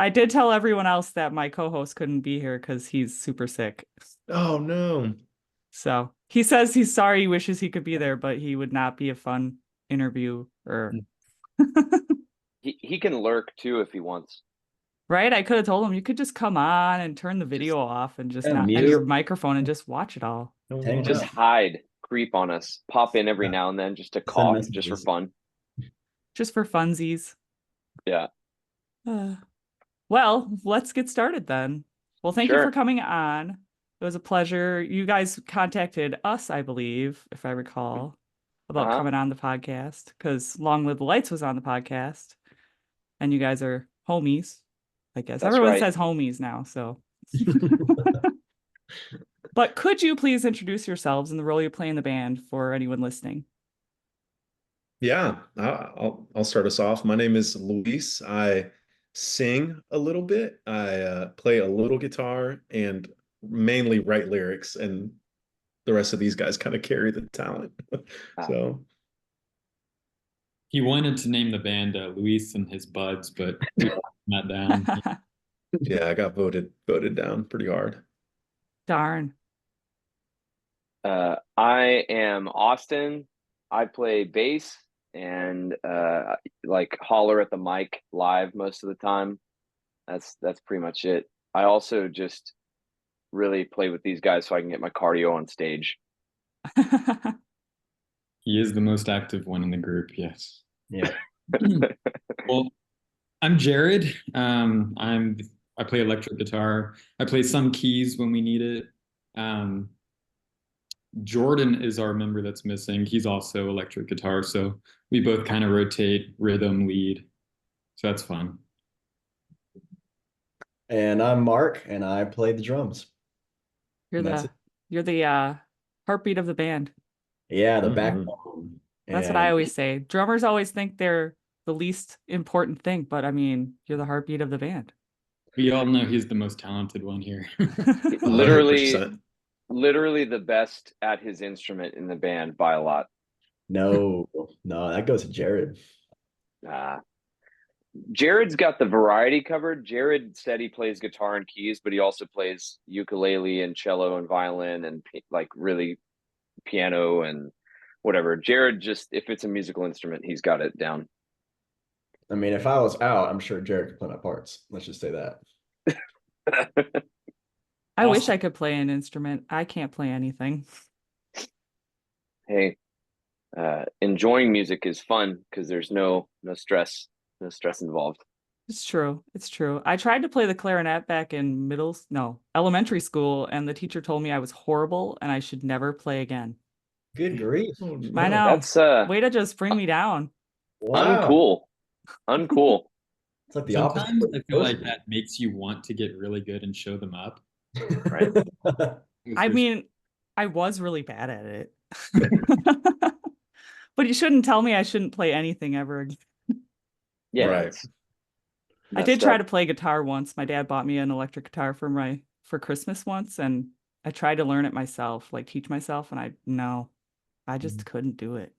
I did tell everyone else that my co-host couldn't be here because he's super sick. Oh no. So he says he's sorry, he wishes he could be there, but he would not be a fun interview or He can lurk too if he wants. right. I could have told him you could just come on and turn the Just video off and just Yeah, not and your mute. microphone and just watch it all. Hang just out. hide, creep on us, pop in every Yeah. now and then just to Send cough, just for messages. fun. Just for funsies. Yeah, Uh, well, let's get started then. Well, thank you for sure. coming on. It was a pleasure. You guys contacted us, I believe, if I recall, about Uh-huh. coming on the podcast because Long Live the Lights was on the podcast, and you guys are homies, I guess. That's Everyone right. says homies now, so. But could you please introduce yourselves and the role you play in the band for anyone listening? Yeah, I'll start us off. My name is Luis. I sing a little bit. I play a little guitar and mainly write lyrics, and the rest of these guys kind of carry the talent. Ah, So He wanted to name the band Luis and his Buds, but we got that down. yeah, I got voted down pretty hard. Darn. I am Austin. I play bass and like holler at the mic live most of the time. That's pretty much it. I also just really play with these guys so I can get my cardio on stage. He is the most active one in the group, yes. Yeah. Well, I'm Jared. I play electric guitar. I play some keys when we need it. Jordan is our member that's missing. He's also electric guitar, so we both kind of rotate rhythm, lead. So that's fun. And I'm Mark, and I play the drums. You're And that's the it. you're the heartbeat of the band. Yeah, the Mhm. backbone. That's what I And always say. Drummers always think they're the least important thing, but I mean, you're the heartbeat of the band. We all know he's the most talented one here. Literally, 100%. literally the best at his instrument in the band by a lot. no, that goes to Jared. Uh, Jared's got the variety covered. Jared said he plays guitar and keys, but he also plays ukulele and cello and violin and like really piano and whatever. Jared just, if it's a musical instrument, he's got it down. I mean, if I was out, I'm sure Jared could play my parts. Let's just say that. I wish Awesome. I could play an instrument. I can't play anything. Hey, enjoying music is fun because there's no stress, no stress involved. It's true. It's true. I tried to play the clarinet back in elementary school, and the teacher told me I was horrible and I should never play again. Good grief. Oh, I no. know. That's Way to just bring me down. Wow. uncool. Uncool. It's like the opposite. Sometimes I feel like that makes you want to get really good and show them up. Right. I mean, I was really bad at it. But you shouldn't tell me I shouldn't play anything ever again. Yeah. Right. it's I did messed try up. to play guitar once. My dad bought me an electric guitar for Christmas once, and I tried to learn it myself, like teach myself, and I just couldn't do it.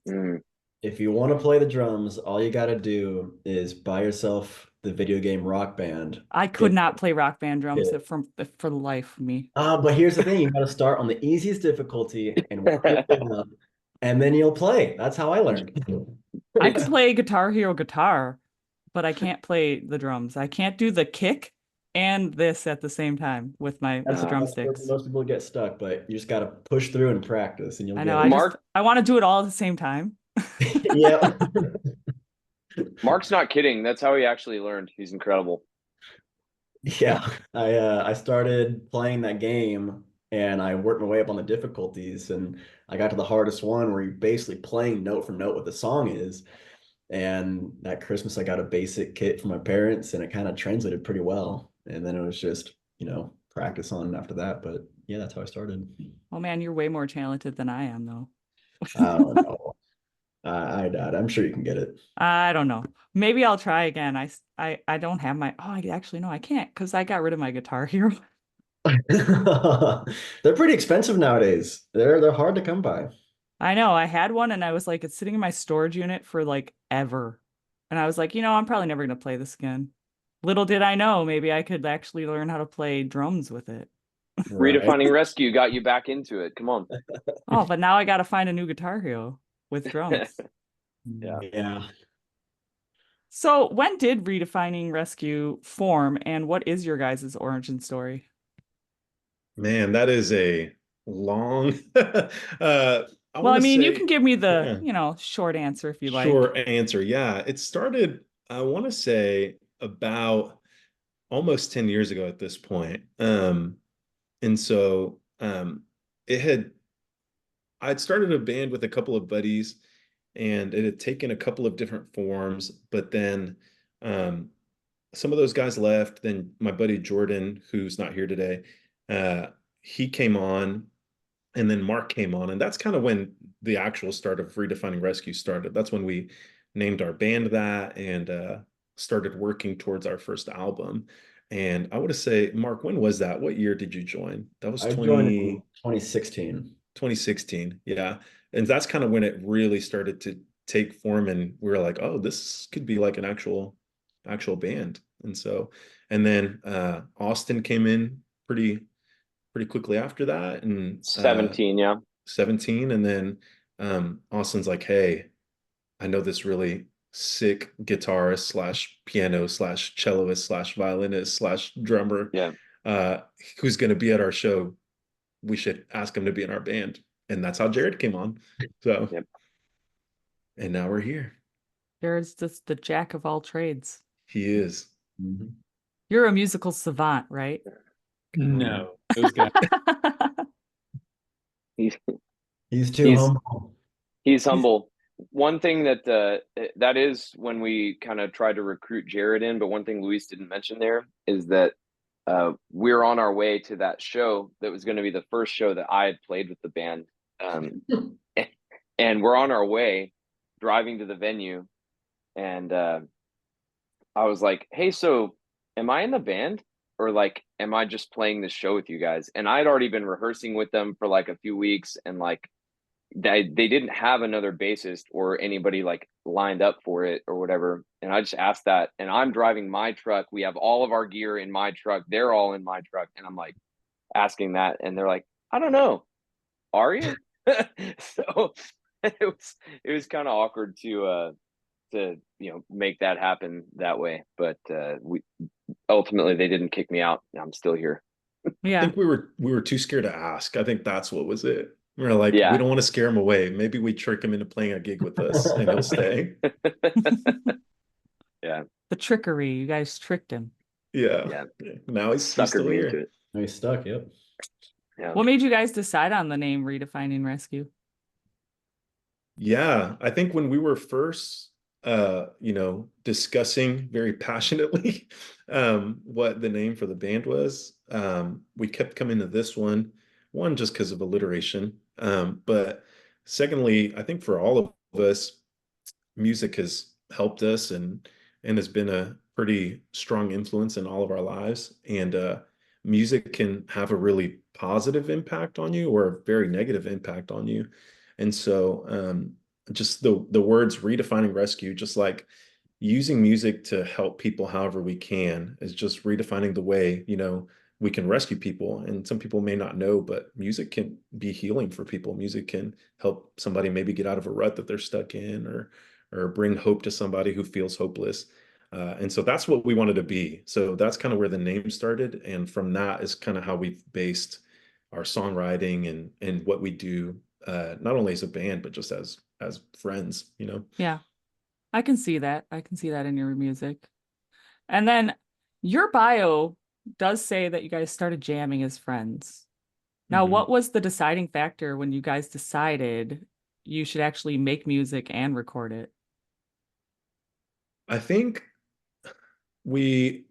Mm. If you want to play the drums, all you got to do is buy yourself the video game Rock Band. I could It- not play Rock Band drums it- for the life of me. but here's the thing, you got to start on the easiest difficulty and work your way up, and then you'll play. That's how I learned. I could play Guitar Hero guitar, but I can't play the drums. I can't do the kick and this at the same time with That's the where drumsticks. most people get stuck, but you just got to push through and practice, and you'll I get know. it. Mark I want to do it all at the same time. Yeah. Mark's not kidding. That's how he actually learned. He's incredible. Yeah. I started playing that game and I worked my way up on the difficulties, and I got to the hardest one where you're basically playing note for note what the song is. And that Christmas I got a basic kit from my parents, and it kind of translated pretty well. And then it was just, practice on after that. But yeah, that's how I started. Oh man, you're way more talented than I am, though. I don't know. I doubt it. I'm sure you can get it. I don't know. Maybe I'll try again. I don't have my. Oh, I actually no, I can't because I got rid of my Guitar Hero. They're pretty expensive nowadays. They're hard to come by. I know. I had one and I was like, it's sitting in my storage unit for like ever. And I was like, I'm probably never gonna play this again. Little did I know, maybe I could actually learn how to play drums with it. Right. Redefining Rescue got you back into it. Come on. Oh, but now I got to find a new Guitar Hero with drums. Yeah. Yeah. So, when did Redefining Rescue form, and what is your guys' origin story? Man, that is a long I Well, want I to mean, you can say, give me the, yeah, short answer if you like. short answer. Yeah, it started, I want to say about almost 10 years ago at this point. And so it had I'd started a band with a couple of buddies, and it had taken a couple of different forms, but then um, some of those guys left. Then my buddy Jordan, who's not here today, uh, he came on, and then Mark came on, and that's kind of when the actual start of Redefining Rescue started. That's when we named our band that and started working towards our first album. And I would say, Mark, when was that? What year did you join? That was I joined in 2016. 2016. Yeah. And that's kind of when it really started to take form, and we were like, oh, this could be like an actual band. And so, and then Austin came in pretty quickly after that, and 17, yeah. 17. And then Austin's like, hey, I know this really sick guitarist slash piano slash celloist slash violinist slash drummer Yeah. uh who's going to be at our show. We should ask him to be in our band. And that's how Jared came on. So, Yep. and now we're here. Jared's just the jack of all trades. He is. Mhm. You're a musical savant, right? No, those guys. He's He's too he's humble. he's humble. One thing that is when we kind of tried to recruit Jared in, but one thing Luis didn't mention there is that we're on our way to that show that was going to be the first show that I had played with the band. And we're on our way driving to the venue, and I was like, hey, so am I in the band, or like am I just playing this show with you guys? And I'd already been rehearsing with them for like a few weeks, and like they didn't have another bassist or anybody like lined up for it or whatever. And I just asked that, and I'm driving my truck. We have all of our gear in my truck. They're all in my truck. And I'm like asking that, and they're like, I don't know. Are you? So it was kind of awkward to make that happen that way. But we ultimately they didn't kick me out. I'm still here. I Yeah. think we were too scared to ask. I think that's what was it. We are like, we Yeah. don't want to scare him away. Maybe we trick him into playing a gig with us and he'll stay. Yeah. The trickery. You guys tricked him. Yeah. Yeah. Now he's Suckered still me here. into it. He's stuck. Yep. Yeah. What made you guys decide on the name Redefining Rescue? Yeah, I think when we were first discussing very passionately what the name for the band was, we kept coming to this one just because of alliteration. But secondly, I think for all of us, music has helped us and has been a pretty strong influence in all of our lives. And music can have a really positive impact on you or a very negative impact on you. And so just the words redefining rescue, just like using music to help people however we can, is just redefining the way, we can rescue people. And some people may not know, but music can be healing for people. Music can help somebody maybe get out of a rut that they're stuck in, or bring hope to somebody who feels hopeless. And so that's what we wanted to be. So that's kind of where the name started. And from that is kind of how we've based our songwriting and what we do, not only as a band, but just as friends. Yeah. I can see that. I can see that in your music. And then your bio does say that you guys started jamming as friends. Now, Mhm. what was the deciding factor when you guys decided you should actually make music and record it? I think we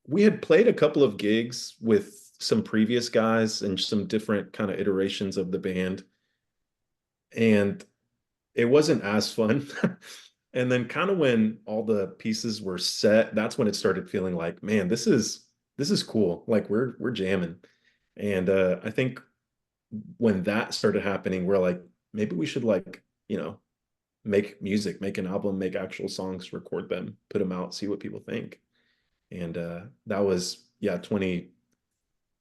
we had played a couple of gigs with some previous guys and some different kind of iterations of the band, and it wasn't as fun. And then kind of when all the pieces were set, that's when it started feeling like, man, this is cool. Like we're jamming. And I think when that started happening, we're like, maybe we should like, make music, make an album, make actual songs, record them, put them out, see what people think. And that was, yeah, 20,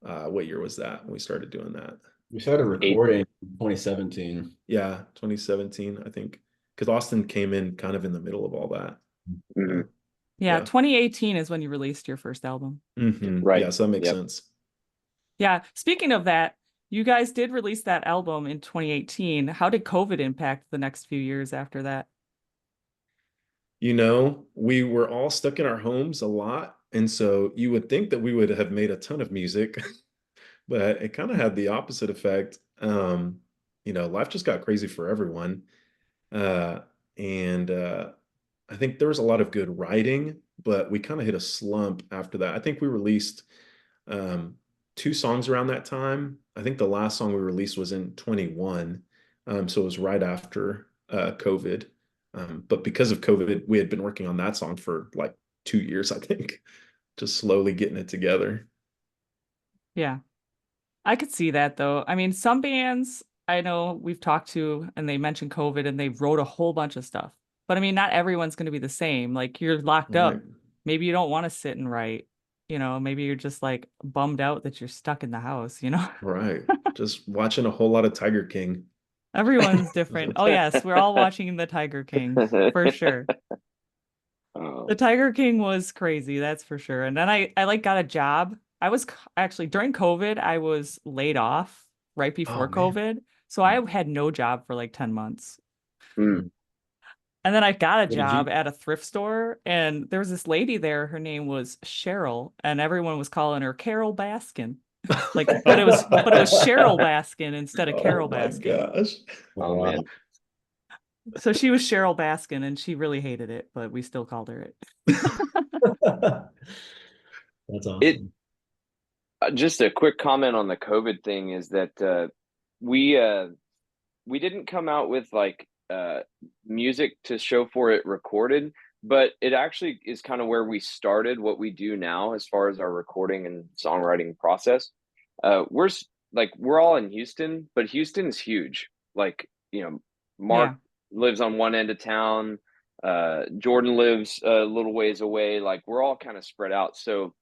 what year was that when we started doing that? We started Eight. recording in 2017. Yeah, 2017, I think, because Austin came in kind of in the middle of all that. Mhm. Yeah, Yeah. 2018 is when you released your first album. Right. Yeah, so that makes Yep. sense. Yeah, speaking of that, you guys did release that album in 2018. How did COVID impact the next few years after that? You know, we were all stuck in our homes a lot. And so you would think that we would have made a ton of music, but it kind of had the opposite effect. You know, life just got crazy for everyone. Uh, and I think there was a lot of good writing, but we kind of hit a slump after that. I think we released um, two songs around that time. I think the last song we released was in 21. So it was right after COVID. But because of COVID, we had been working on that song for like 2 years, I think, just slowly getting it together. Yeah, I could see that though. I mean, some bands I know we've talked to and they mentioned COVID and they wrote a whole bunch of stuff. But I mean, not everyone's going to be the same. Like you're locked Right. up. Maybe you don't want to sit and write. You know, maybe you're just like bummed out that you're stuck in the house, you know? Right. Just watching a whole lot of Tiger King. Everyone's different. Oh yes, we're all watching The Tiger King for sure. The Oh, Tiger King was crazy, that's for sure. And then I like got a job. Actually during COVID, I was laid off right Oh before man. COVID. So I had no job for like 10 months. mm. And then I got a What did you? job at a thrift store and there was this lady there, her name was Cheryl, and everyone was calling her Carol Baskin. Like, but it was Cheryl Baskin instead of Oh Carol my Baskin. gosh. Oh Wow. man. So she was Cheryl Baskin and she really hated it, but we still called her it. That's It awesome. just a quick comment on the COVID thing is that we we didn't come out with like music to show for it recorded, but it actually is kind of where we started what we do now as far as our recording and songwriting process. Like we're all in Houston, but Houston's huge. Like, you know, Mark Yeah. lives on one end of town, Jordan lives a little ways away. Like we're all kind of spread out. So,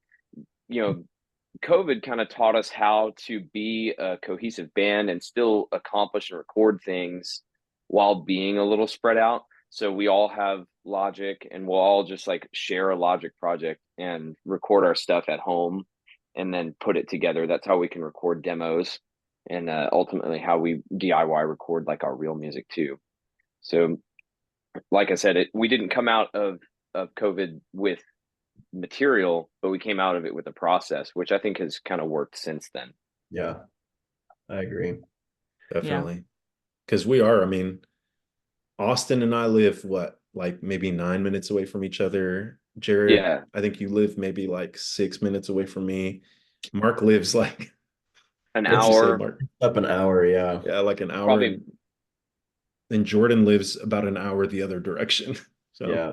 you know, COVID kind of taught us how to be a cohesive band and still accomplish and record things while being a little spread out. So we all have Logic and we'll all just like share a Logic project and record our stuff at home and then put it together. That's how we can record demos and ultimately how we DIY record like our real music too. So like I said, we didn't come out of COVID with material, but we came out of it with a process, which I think has kind of worked since then. Yeah, I agree. Yeah. Definitely. Because we are, I mean, Austin and I live what, like maybe 9 minutes away from each other. Jared, Yeah, I think you live maybe like 6 minutes away from me. Mark lives like, an what'd you say, hour, Mark? Up an hour, yeah. Yeah, like an hour, probably. and Jordan lives about an hour the other direction. So Yeah.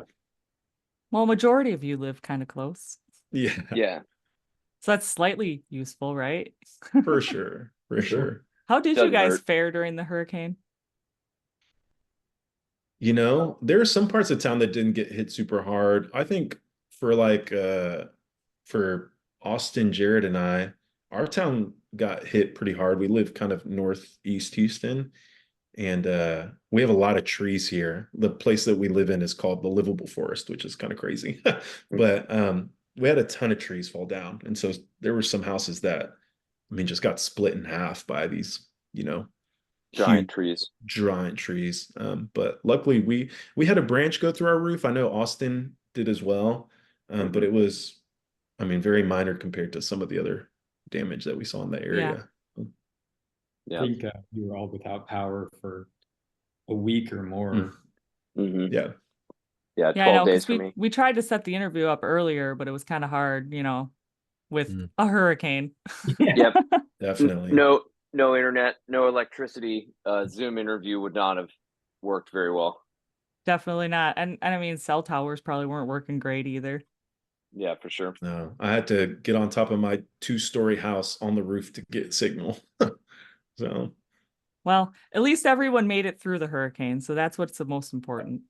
Well, majority of you live kind of close. yeah, Yeah, So that's slightly useful, right? for sure. For For sure. sure. How did you doesn't guys hurt. fare during the hurricane? You know, there are some parts of town that didn't get hit super hard. I think for like for Austin, Jared and I, our town got hit pretty hard. We live kind of northeast Houston, and we have a lot of trees here. The place that we live in is called the Livable Forest, which is kind of crazy. But we had a ton of trees fall down, and so there were some houses that, I mean, just got split in half by these, you know, huge Giant trees. giant trees. But luckily we had a branch go through our roof. I know Austin did as well. But Hmm. it was, I mean, very minor compared to some of the other damage that we saw in the Yeah. area. I Yeah. think we were all without power for a week or more. Hmm. Yeah. Yeah, Yeah, I 12 know, days because for we me. we tried to set the interview up earlier, but it was kind of hard, you know, with Mm. a hurricane. Yeah. Yep. Definitely. No internet, no electricity. Zoom interview would not have worked very well. Definitely not. And I mean, cell towers probably weren't working great either. Yeah, for sure. No, I had to get on top of my 2-story house on the roof to get signal. So Well, at least everyone made it through the hurricane, so that's what's the most important.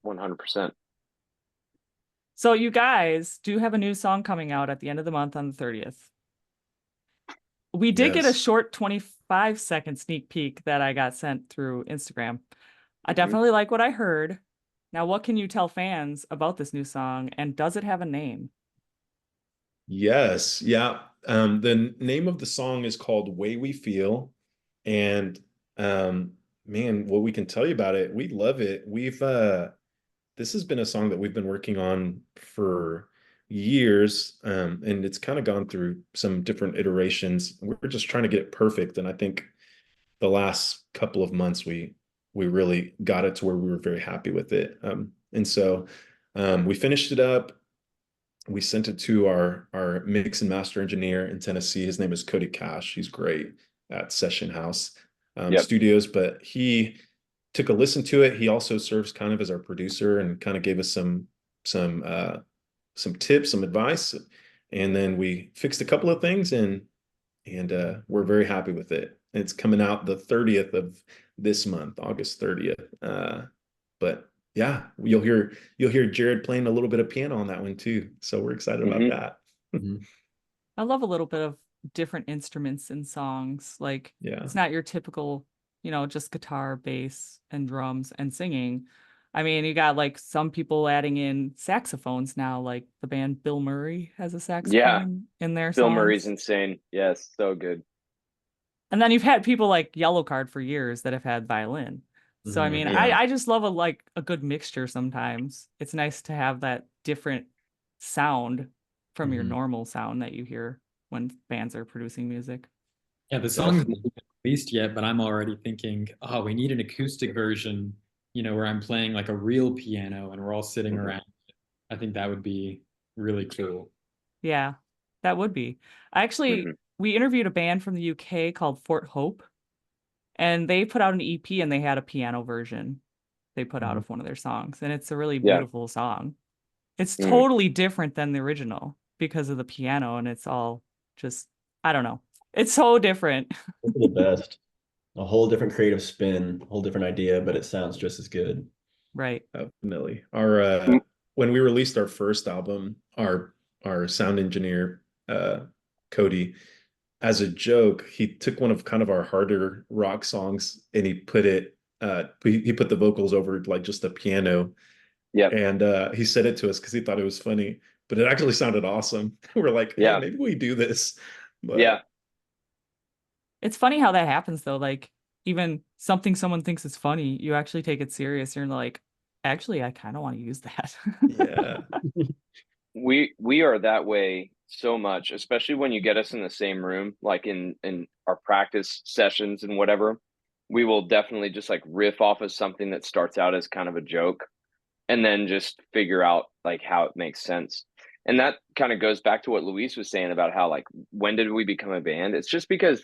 100%. So you guys do have a new song coming out at the end of the month on the 30th. We did get a Yes. short 25-second sneak peek that I got sent through Instagram. I Mhm. definitely like what I heard. Now, what can you tell fans about this new song, and does it have a name? Yes. Yeah. The name of the song is called Way We Feel. And man, what we can tell you about it, we love it. This has been a song that we've been working on for years, and it's kind of gone through some different iterations. We're just trying to get it perfect, and I think the last couple of months we really got it to where we were very happy with it. And so we finished it up. We sent it to our mix and master engineer in Tennessee. His name is Cody Cash. He's great at Session House Yep. Studios, but he took a listen to it. He also serves kind of as our producer and kind of gave us some tips, some advice, and then we fixed a couple of things and we're very happy with it. It's coming out the 30th of this month, August 30th. But yeah, you'll hear Jared playing a little bit of piano on that one too. So we're excited about Mhm. that. Mhm. I love a little bit of different instruments in songs. Like, Yeah. it's not your typical, just guitar, bass, and drums and singing. I mean, you got like some people adding in saxophones now, like the band Bill Murray has a Yeah. saxophone in their Bill Murray's songs. insane. Yes, so good. And then you've had people like Yellow Card for years that have had violin. So I Mhm. mean, Yeah. I just love a good mixture sometimes. It's nice to have that different sound from your Mhm. normal sound that you hear when bands are producing music. Yeah, the song hasn't been released yet, but I'm already thinking, oh, we need an acoustic version, where I'm playing like a real piano and we're all sitting Mhm. around. I think that would be really cool. Yeah, that would be. Mhm. We interviewed a band from the UK called Fort Hope, and they put out an EP and they had a piano version they put out Mhm. of one of their songs, and it's a really Yeah. beautiful song. It's Mm. totally different than the original because of the piano, and it's all just, I don't know. It's so different. Those are the best. A whole different creative spin, a whole different idea, but it sounds just as good. Right. Definitely. Our Mm. when we released our first album, our sound engineer, Cody, as a joke, he took one of kind of our harder rock songs and he put the vocals over like just the piano, Yep. and he said it to us because he thought it was funny, but it actually sounded awesome. We're like, hey, Yeah. maybe we do this. Yeah. But It's funny how that happens though. Like, even something someone thinks is funny, you actually take it serious. You're like, actually, I kind of want to use that. yeah. We are that way so much, especially when you get us in the same room, like in our practice sessions and whatever. We will definitely just like riff off of something that starts out as kind of a joke and then just figure out like how it makes sense. And that kind of goes back to what Luis was saying about how like when did we become a band? It's just because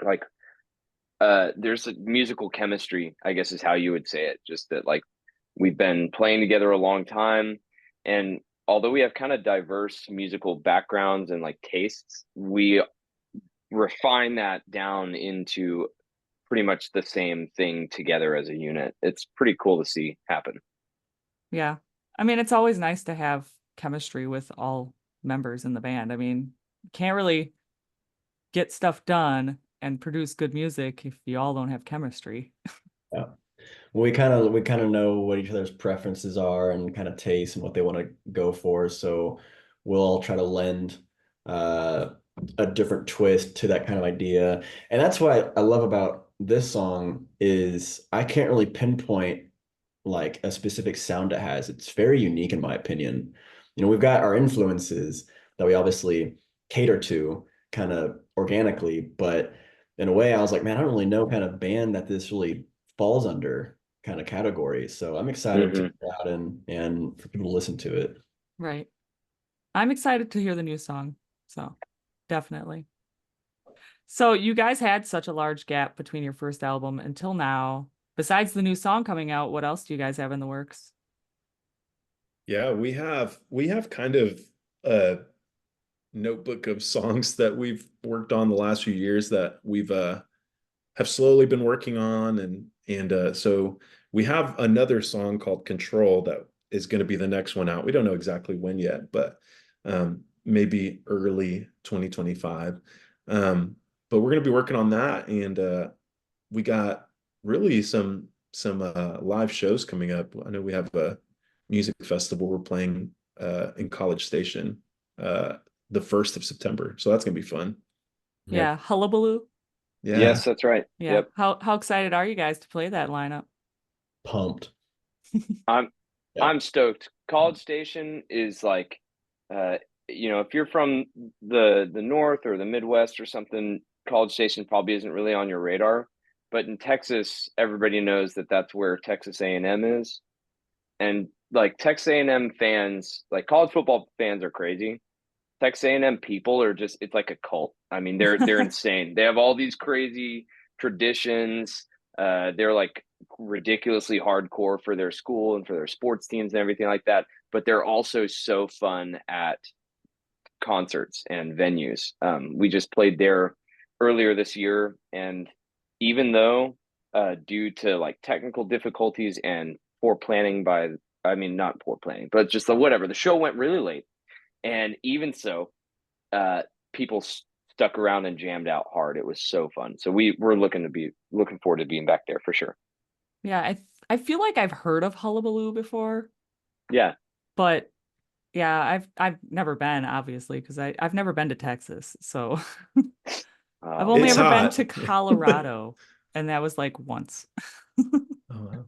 like there's a musical chemistry, I guess is how you would say it. Just that like we've been playing together a long time, and although we have kind of diverse musical backgrounds and like tastes, we refine that down into pretty much the same thing together as a unit. It's pretty cool to see happen. Yeah. I mean, it's always nice to have chemistry with all members in the band. I mean, you can't really get stuff done and produce good music if you all don't have chemistry. Yeah. We kind of know what each other's preferences are and kind of taste and what they want to go for. So we'll all try to lend uh, a different twist to that kind of idea. And that's what I love about this song is I can't really pinpoint like a specific sound it has. It's very unique in my opinion. We've got our influences that we obviously cater to kind of organically, but in a way I was like, man, I don't really know kind of band that this really falls under kind of category. So I'm excited to Hmm. put it out and for people to listen to it. Right. I'm excited to hear the new song. So definitely. So you guys had such a large gap between your first album until now. Besides the new song coming out, what else do you guys have in the works? Yeah, we have kind of a notebook of songs that we've worked on the last few years that we've have slowly been working on, and so we have another song called Control that is going to be the next one out. We don't know exactly when yet, but maybe early 2025. But we're going to be working on that, and we got really some live shows coming up. I know we have a music festival we're playing in College Station the 1st of September, so that's gonna be fun. Yeah, Hullabaloo. Yeah. Yes, that's right. Yeah. Yep. How excited are you guys to play that lineup? Pumped. I'm Yeah. I'm stoked. College Station is like, if you're from the north or the Midwest or something, College Station probably isn't really on your radar. But in Texas, everybody knows that that's where Texas A&M is, and like Texas A&M fans, like college football fans, are crazy. Texas A&M people are just, it's like a cult. I mean, they're insane. They have all these crazy traditions. They're like ridiculously hardcore for their school and for their sports teams and everything like that. But they're also so fun at concerts and venues. We just played there earlier this year, and even though due to like technical difficulties and poor planning by, I mean, not poor planning, but just the show went really late, and even so, uh, people stuck around and jammed out hard. It was so fun. So we're looking forward to being back there for sure. Yeah, I feel like I've heard of Hullabaloo before, Yeah. but yeah, I've never been, obviously, because I've never been to Texas. So I've only It's ever been hot. to Colorado, and that was like once. Oh, wow.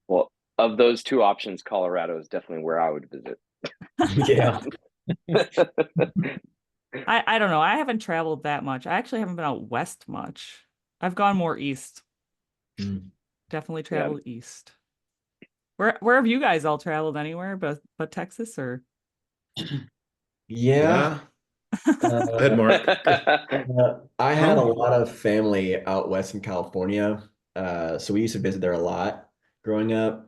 Well, of those two options, Colorado is definitely where I would visit. Yeah. I don't know. I haven't traveled that much. I actually haven't been out west much. I've gone more east. Mm. Definitely Yeah. traveled east. Where have you guys all traveled anywhere but Texas or? Yeah. Yeah. Go ahead, Mark. I had a Oh, lot of family out west in California. So we used to visit there a lot growing up.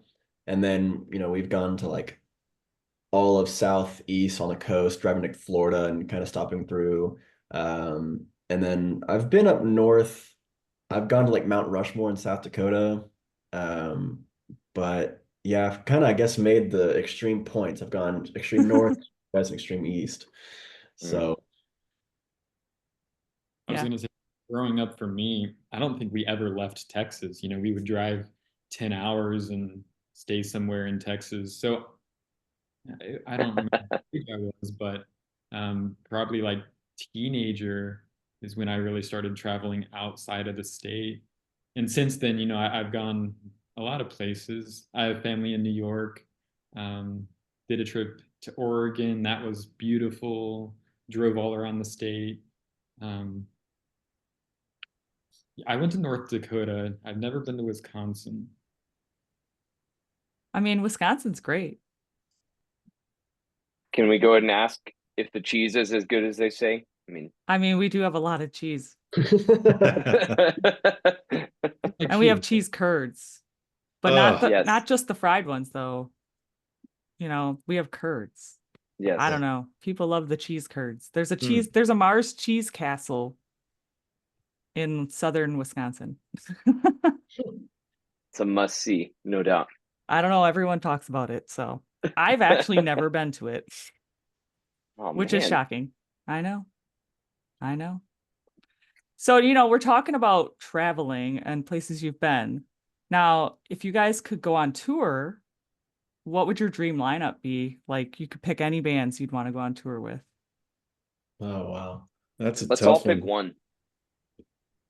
And then, we've gone to like all of southeast on the coast, driving to Florida and kind of stopping through. And then I've been up north. I've gone to like Mount Rushmore in South Dakota. Um, but yeah, I've kind of, I guess, made the extreme points. I've gone extreme north, west, and extreme east. Mm. So I was Yeah. going to say, growing up for me, I don't think we ever left Texas. We would drive 10 hours and stay somewhere in Texas. So I don't remember how big I was, but probably like teenager is when I really started traveling outside of the state. And since then, I've gone a lot of places. I have family in New York. Did a trip to Oregon. That was beautiful. Drove all around the state. Um, I went to North Dakota. I've never been to Wisconsin. I mean, Wisconsin's great. Can we go ahead and ask if the cheese is as good as they say? I mean, I mean, we do have a lot of cheese, Like and we have cheese. cheese curds, but oh, yes, not just the fried ones though. We have curds. I yes. don't know. People love the cheese curds. hmm. There's a Mars cheese castle in southern Wisconsin. It's a must see, no doubt. I don't know. Everyone talks about it, so I've actually never been to it, Oh which is man. shocking. I know. I know. So, we're talking about traveling and places you've been. Now, if you guys could go on tour, what would your dream lineup be? Like, you could pick any bands you'd want to go on tour with. Oh wow. That's a Let's all tough pick one.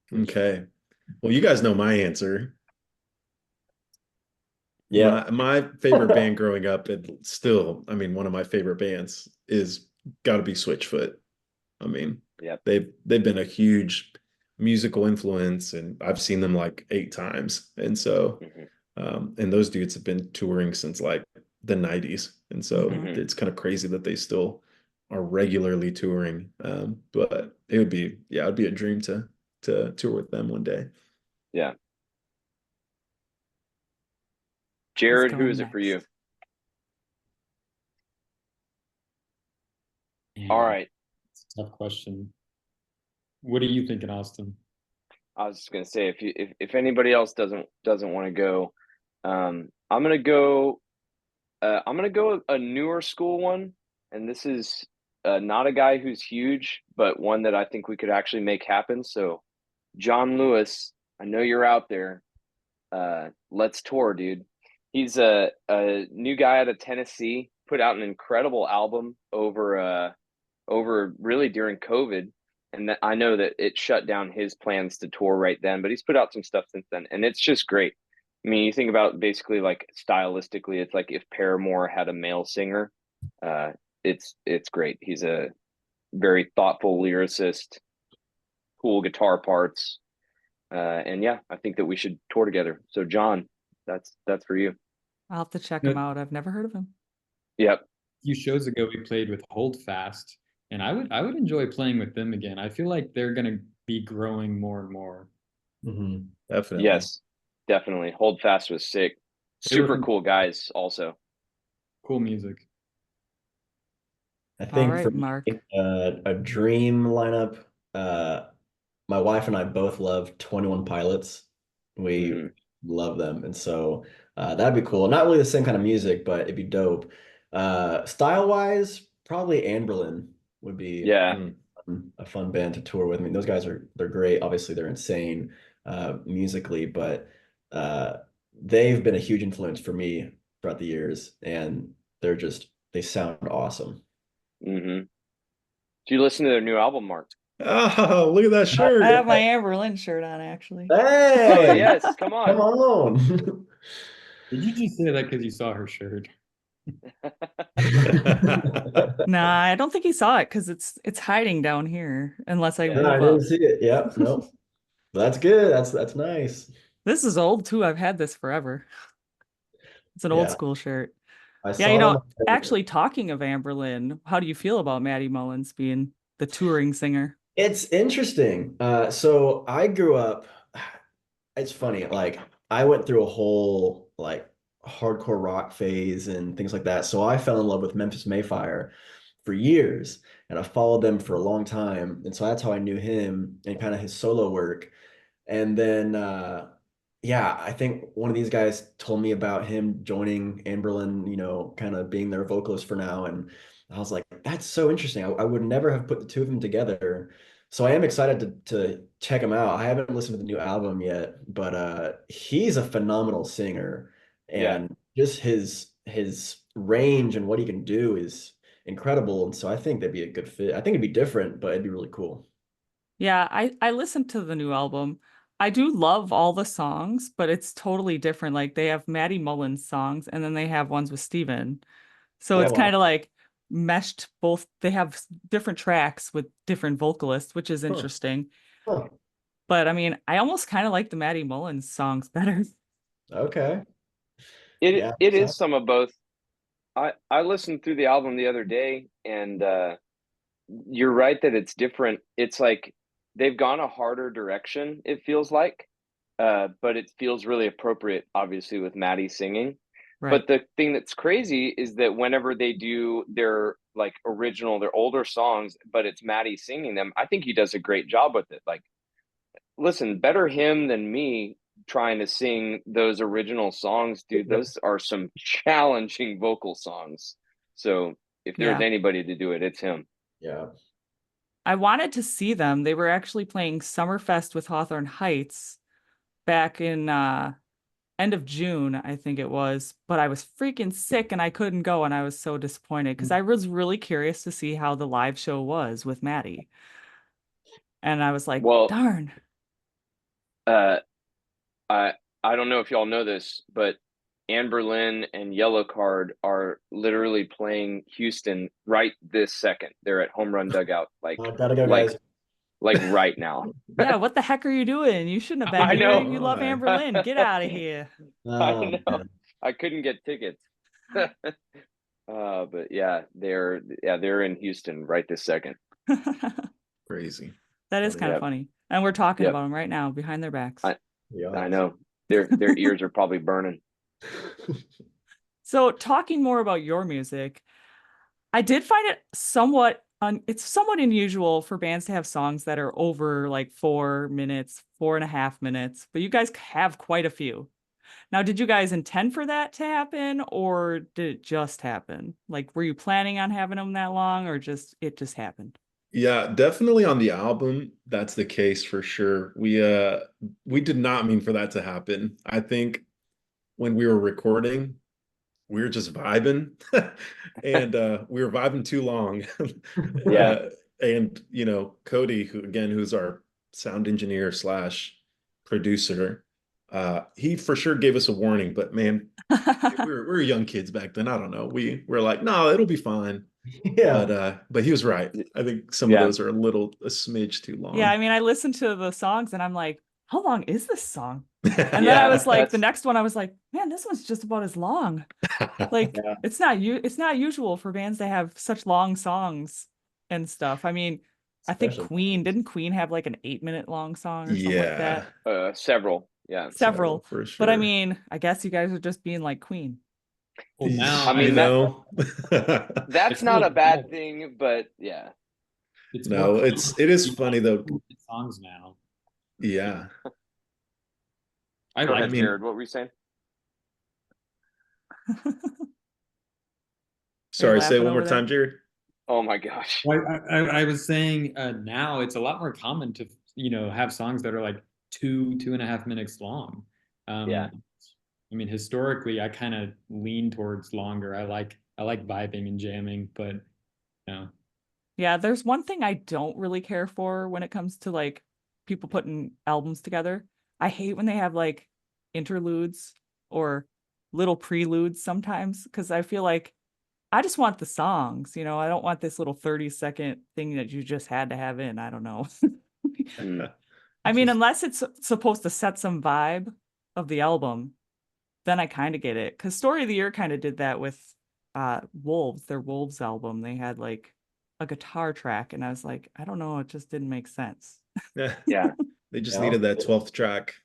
one. Okay. Well, you guys know my answer. Yeah. My favorite band growing up, and still, I mean, one of my favorite bands is got to be Switchfoot. I mean, Yep. they've been a huge musical influence, and I've seen them like 8 times. And so, Mhm. and those dudes have been touring since like the 90s. And so Mhm. it's kind of crazy that they still are regularly touring. But it would be, yeah, it'd be a dream to tour with them one day. Yeah. Who's Jared, who going is it for you? next? All Man, right. it's a tough question. What are you thinking, Austin? I was just gonna say, if anybody else doesn't want to go, I'm gonna go I'm gonna go a newer school one, and this is not a guy who's huge, but one that I think we could actually make happen. So, John Lewis, I know you're out there. Let's tour, dude. He's a new guy out of Tennessee. Put out an incredible album over really during COVID, and that I know that it shut down his plans to tour right then. But he's put out some stuff since then, and it's just great. I mean, you think about basically like stylistically, it's like if Paramore had a male singer. Uh, it's great. He's a very thoughtful lyricist, cool guitar parts, and yeah, I think that we should tour together. So, John, that's for you. I'll have to check No, him out. I've never heard of him. Yep. a few shows ago we played with Hold Fast, and I would enjoy playing with them again. I feel like they're gonna be growing more and more. Mhm. Definitely. Yes, definitely. Hold Fast was sick. They were Super cool guys, also. cool music. I All think for right, Mark. me, a dream lineup. Uh, my wife and I both love 21 Pilots. We Mhm. love them, and so that'd be cool. Not really the same kind of music, but it'd be dope. Style wise, probably Anberlin would be Yeah, Mm. a fun band to tour with. I mean, those guys they're great. Obviously, they're insane musically, but uh, they've been a huge influence for me throughout the years, and they sound awesome. hmm. Do you listen to their new album, Mark? Oh, look at that I have shirt. my Amberlin shirt on, actually. Oh Hey, yes, come come on. on. Did you just say that because you saw her shirt? Nah, I don't think he saw it because it's hiding down here unless I Yeah. No, I move didn't up. see it. Yep, nope. That's good. That's nice. This is old too. I've had this forever. It's an old Yeah, school shirt. I Yeah, saw them. actually talking of Amberlin, how do you feel about Maddie Mullins being the touring singer? It's interesting. So I grew up, it's funny, like I went through a whole like hardcore rock phase and things like that. So I fell in love with Memphis Mayfire for years and I followed them for a long time. And so that's how I knew him and kind of his solo work. And then, yeah, I think one of these guys told me about him joining Amberlin, kind of being their vocalist for now. And I was like, that's so interesting. I would never have put the two of them together. So I am excited to check him out. I haven't listened to the new album yet, but he's a phenomenal singer, Yeah. and just his range and what he can do is incredible. And so I think that'd be a good fit. I think it'd be different, but it'd be really cool. Yeah, I listened to the new album. I do love all the songs, but it's totally different. Like they have Maddie Mullins songs and then they have ones with Steven. So Oh it's kind wow. of like meshed both. They have different tracks with different vocalists, which is Huh. interesting. Huh. But I mean, I almost kind of like the Maddie Mullins songs better. Okay. It Yeah. it is some of both. I listened through the album the other day, and you're right that it's different. It's like they've gone a harder direction, it feels like. But it feels really appropriate, obviously, with Maddie singing. Right. But the thing that's crazy is that whenever they do their like original, their older songs, but it's Maddie singing them, I think he does a great job with it. Like, listen, better him than me trying to sing those original songs, dude. Those are some challenging vocal songs. So if there's Yeah. anybody to do it, it's him. Yeah. I wanted to see them. They were actually playing Summerfest with Hawthorne Heights back in end of June, I think it was, but I was freaking sick and I couldn't go and I was so disappointed because I was really curious to see how the live show was with Maddie. And I was like, Well, darn. uh, I I don't know if y'all know this, but Anne Berlin and Yellow Card are literally playing Houston right this second. They're at Home Run Dugout, Gotta go, like guys. like right now. Yeah, what the heck are you doing? You shouldn't have been I here. Oh know. You love my. Amber Lynn. Get out of here. I Oh know. man. I couldn't get tickets. But they're in Houston right this second. Crazy. That is Funny. kind of Yep. funny. And we're talking Yep. about them right now behind their backs. I know. Their ears are probably burning. So, talking more about your music, I did find it it's somewhat unusual for bands to have songs that are over like 4 minutes, 4.5 minutes, but you guys have quite a few. Now, did you guys intend for that to happen, or did it just happen? Like, were you planning on having them that long, or just it just happened? Yeah, definitely on the album, that's the case for sure. We did not mean for that to happen. I think when we were recording, we were just vibing and we were vibing too long. Yeah. And Cody, who's our sound engineer slash producer, he for sure gave us a warning, but man, we were young kids back then. I don't know. We were like, no, it'll be fine. Yeah. But he was right. I think some of Yeah. those are a smidge too Yeah, I long. mean, I listened to the songs and I'm like, how long is this song? And then I Yeah. was like, the That's next one, I was like, man, this one's just about as long. Like, yeah. it's not usual for bands to have such long songs and stuff. I mean, I think Especially Didn't Queen have like an 8 minute long song or something like Yeah, that? Several. Yeah. several Several. for But I sure. mean, I guess you guys are just being like Queen. Well, now I You mean that know, that's it's not really a bad thing, but yeah. it's more no, common it is to funny though. write songs now. Yeah, I Go I ahead, like mean, Jared. What were you saying? Are you sorry, say it laughing one more over there? time, Jared. Oh my gosh. I was saying now it's a lot more common to have songs that are like 2.5 minutes long. Yeah. I mean, historically, I kind of lean towards longer. I like vibing and jamming, but you know, Yeah, there's one thing I don't really care for when it comes to like people putting albums together. I hate when they have like interludes or little preludes sometimes because I feel like I just want the songs, I don't want this little 30-second thing that you just had to have in. I don't know. Mm. I mean, just unless it's supposed to set some vibe of the album, then I kind of get it. Because Story of the Year kind of did that with Wolves, their Wolves album. They had like a guitar track, and I was like, I don't know, it just didn't make sense. Yeah, Yeah. they just Yeah. needed that 12th track.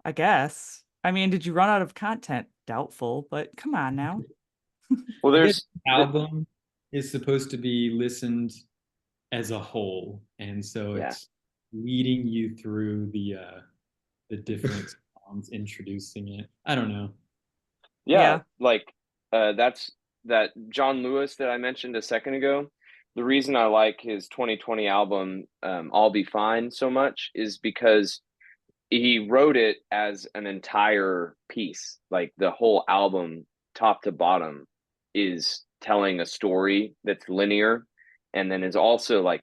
I guess. I mean, did you run out of content? Doubtful, but come on now. Well, I guess there's album is supposed to be listened as a whole, and so yeah. it's leading you through the different songs, introducing it. I don't know. Yeah, Yeah. like that's that John Lewis that I mentioned a second ago. The reason I like his 2020 album, I'll Be Fine, so much is because he wrote it as an entire piece. Like the whole album, top to bottom, is telling a story that's linear, and then is also like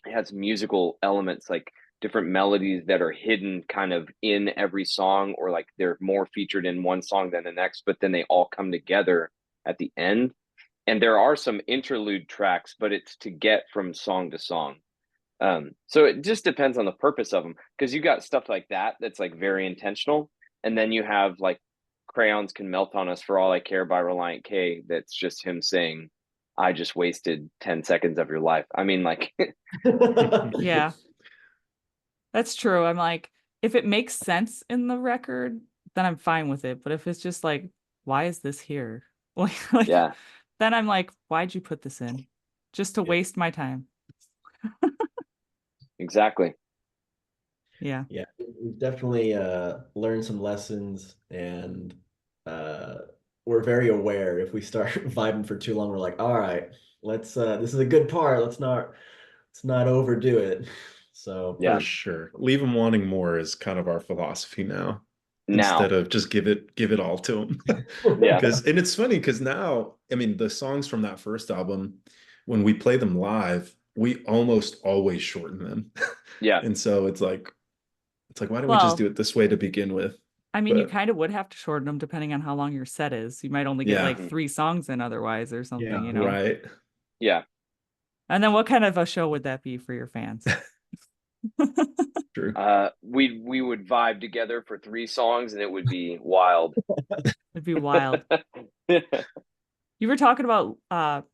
it has musical elements like different melodies that are hidden kind of in every song, or like they're more featured in one song than the next, but then they all come together at the end. And there are some interlude tracks, but it's to get from song to song. So it just depends on the purpose of them, because you got stuff like that that's like very intentional, and then you have like Crayons Can Melt on Us for All I Care by Reliant K, that's just him saying, I just wasted 10 seconds of your life. I mean, like Yeah, that's true. I'm like, if it makes sense in the record, then I'm fine with it. But if it's just like, why is this here? Like, yeah. then I'm like, why'd you put this in? Just to Yeah. waste my time. Exactly. Yeah. Yeah, we've definitely learned some lessons, and uh, we're very aware if we start vibing for too long, we're like, all right, let's this is a good part. Let's not overdo it. So Yeah. For sure. Leave them wanting more is kind of our philosophy now, instead Now. of just give it all to them. Yeah. And it's funny because now, I mean, the songs from that first album, when we play them live, we almost always shorten them. Yeah. And so it's like, why don't we just Well, do it this way to begin with? I mean, you But kind of would have to shorten them depending on how long your set is. You might only get yeah, like Mhm. 3 songs in otherwise or something, yeah, right. Yeah. And then what kind of a show would that be for your fans? True. We would vibe together for 3 songs and it would be wild. It'd be wild. You were talking about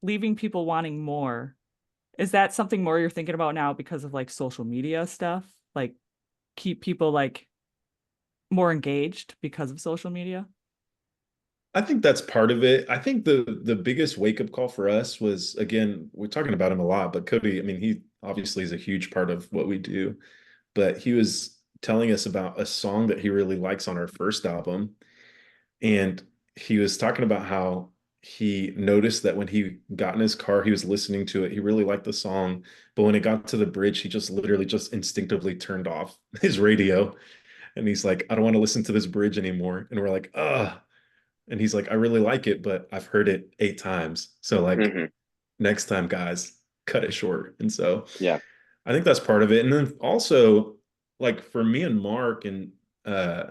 leaving people wanting more. Is that something more you're thinking about now because of like social media stuff? Like keep people like more engaged because of social media? I think that's part of it. I think the biggest wake up call for us was, again, we're talking about him a lot, but Cody, I mean, he obviously is a huge part of what we do, but he was telling us about a song that he really likes on our first album. And he was talking about how he noticed that when he got in his car, he was listening to it. He really liked the song, but when it got to the bridge, he just literally just instinctively turned off his radio. And he's like, I don't want to listen to this bridge anymore. And we're like, ugh. And he's like, I really like it, but I've heard it 8 times. So like Hmm. next time, guys, cut it short. And so Yeah. I think that's part of it. And then also, like for me and Mark and uh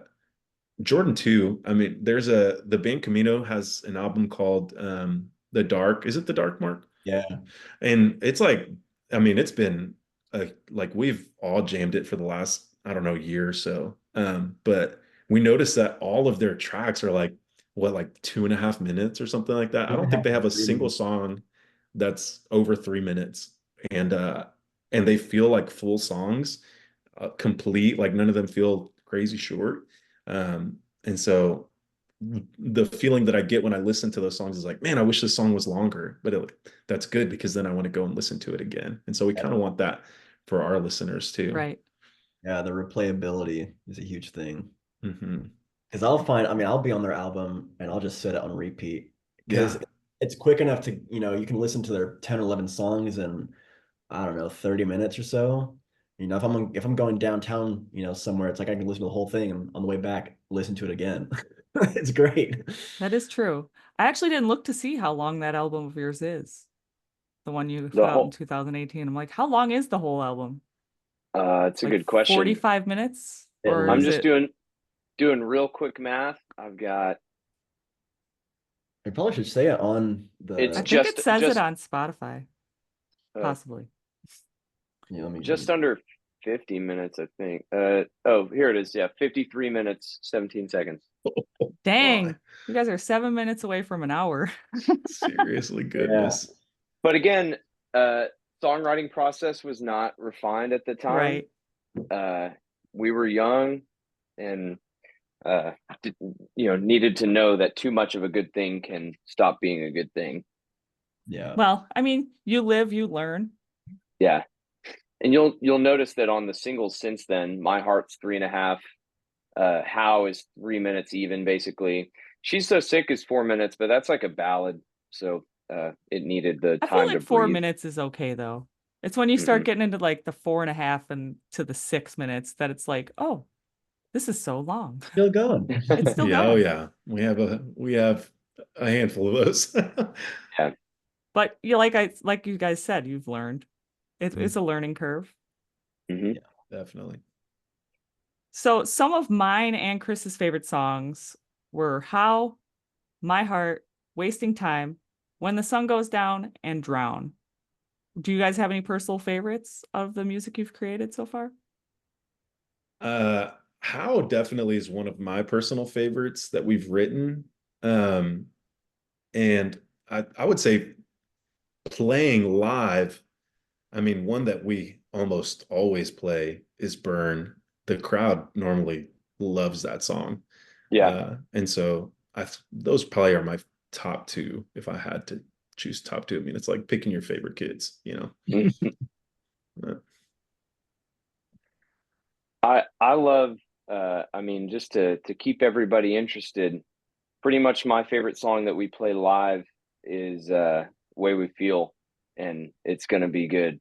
Jordan too. I mean, the band Camino has an album called The Dark. Is it The Dark, Mark? Yeah. And it's like, I mean, it's been like we've all jammed it for the last, I don't know, year or so. But we noticed that all of their tracks are like what, like 2.5 minutes or something like that. I don't think 2.5 they to have a 3 minutes. single song that's over 3 minutes. And and they feel like full songs, complete, like none of them feel crazy short. And so the feeling that I get when I listen to those songs is like, man, I wish this song was longer, but that's good because then I want to go and listen to it again. And so we kind of want that for our listeners too. Right. Yeah, the replayability is a huge thing. Hmm. Because I'll be on their album and I'll just set it on repeat because Yeah. it's quick enough to, you can listen to their 10 or 11 songs in, I don't know, 30 minutes or so. If I'm going downtown, somewhere, it's like I can listen to the whole thing and on the way back, listen to it again. It's great. That is true. I actually didn't look to see how long that album of yours is. The one you put The out in whole 2018. I'm like, how long is the whole album? it's a Like good question. 45 minutes? At Or I'm is least. just it? doing real quick math. I've got I probably should say it on it's I the, think it just says it just on Spotify, uh, possibly. let me, just under 50 minutes, I think. Oh, here it is. Yeah, 53 minutes, 17 seconds. My, Dang, you guys are 7 minutes away from an hour. seriously, yeah. goodness. But again, uh, songwriting process was not refined at the time. Right. Uh, we were young and uh, needed to know that too much of a good thing can stop being a good thing. Yeah. Well, I mean, you live, you learn. Yeah, and you'll notice that on the singles since then, My Heart's 3.5. How is 3 minutes even, basically. She's So Sick is 4 minutes, but that's like a ballad, so it needed the I feel time to like four breathe. minutes is okay though. It's when you start Hmm. getting into like the 4.5 and to the 6 minutes that it's like, oh, this is so long. Still going. It's still Yeah, oh going. yeah. We have a handful of those. Yeah. But you like you guys said, you've learned. It's a learning curve. Hmm. Definitely. So some of mine and Chris's favorite songs were How, My Heart, Wasting Time, When the Sun Goes Down, and Drown. Do you guys have any personal favorites of the music you've created so far? Uh, How definitely is one of my personal favorites that we've written. Um, and I would say playing live, I mean, one that we almost always play is Burn. The crowd normally loves that song. Yeah. And so those probably are my top two if I had to choose top two. I mean, it's like picking your favorite kids, you know. Uh, I love I mean, just to keep everybody interested, pretty much my favorite song that we play live is Way We Feel, and it's gonna be good.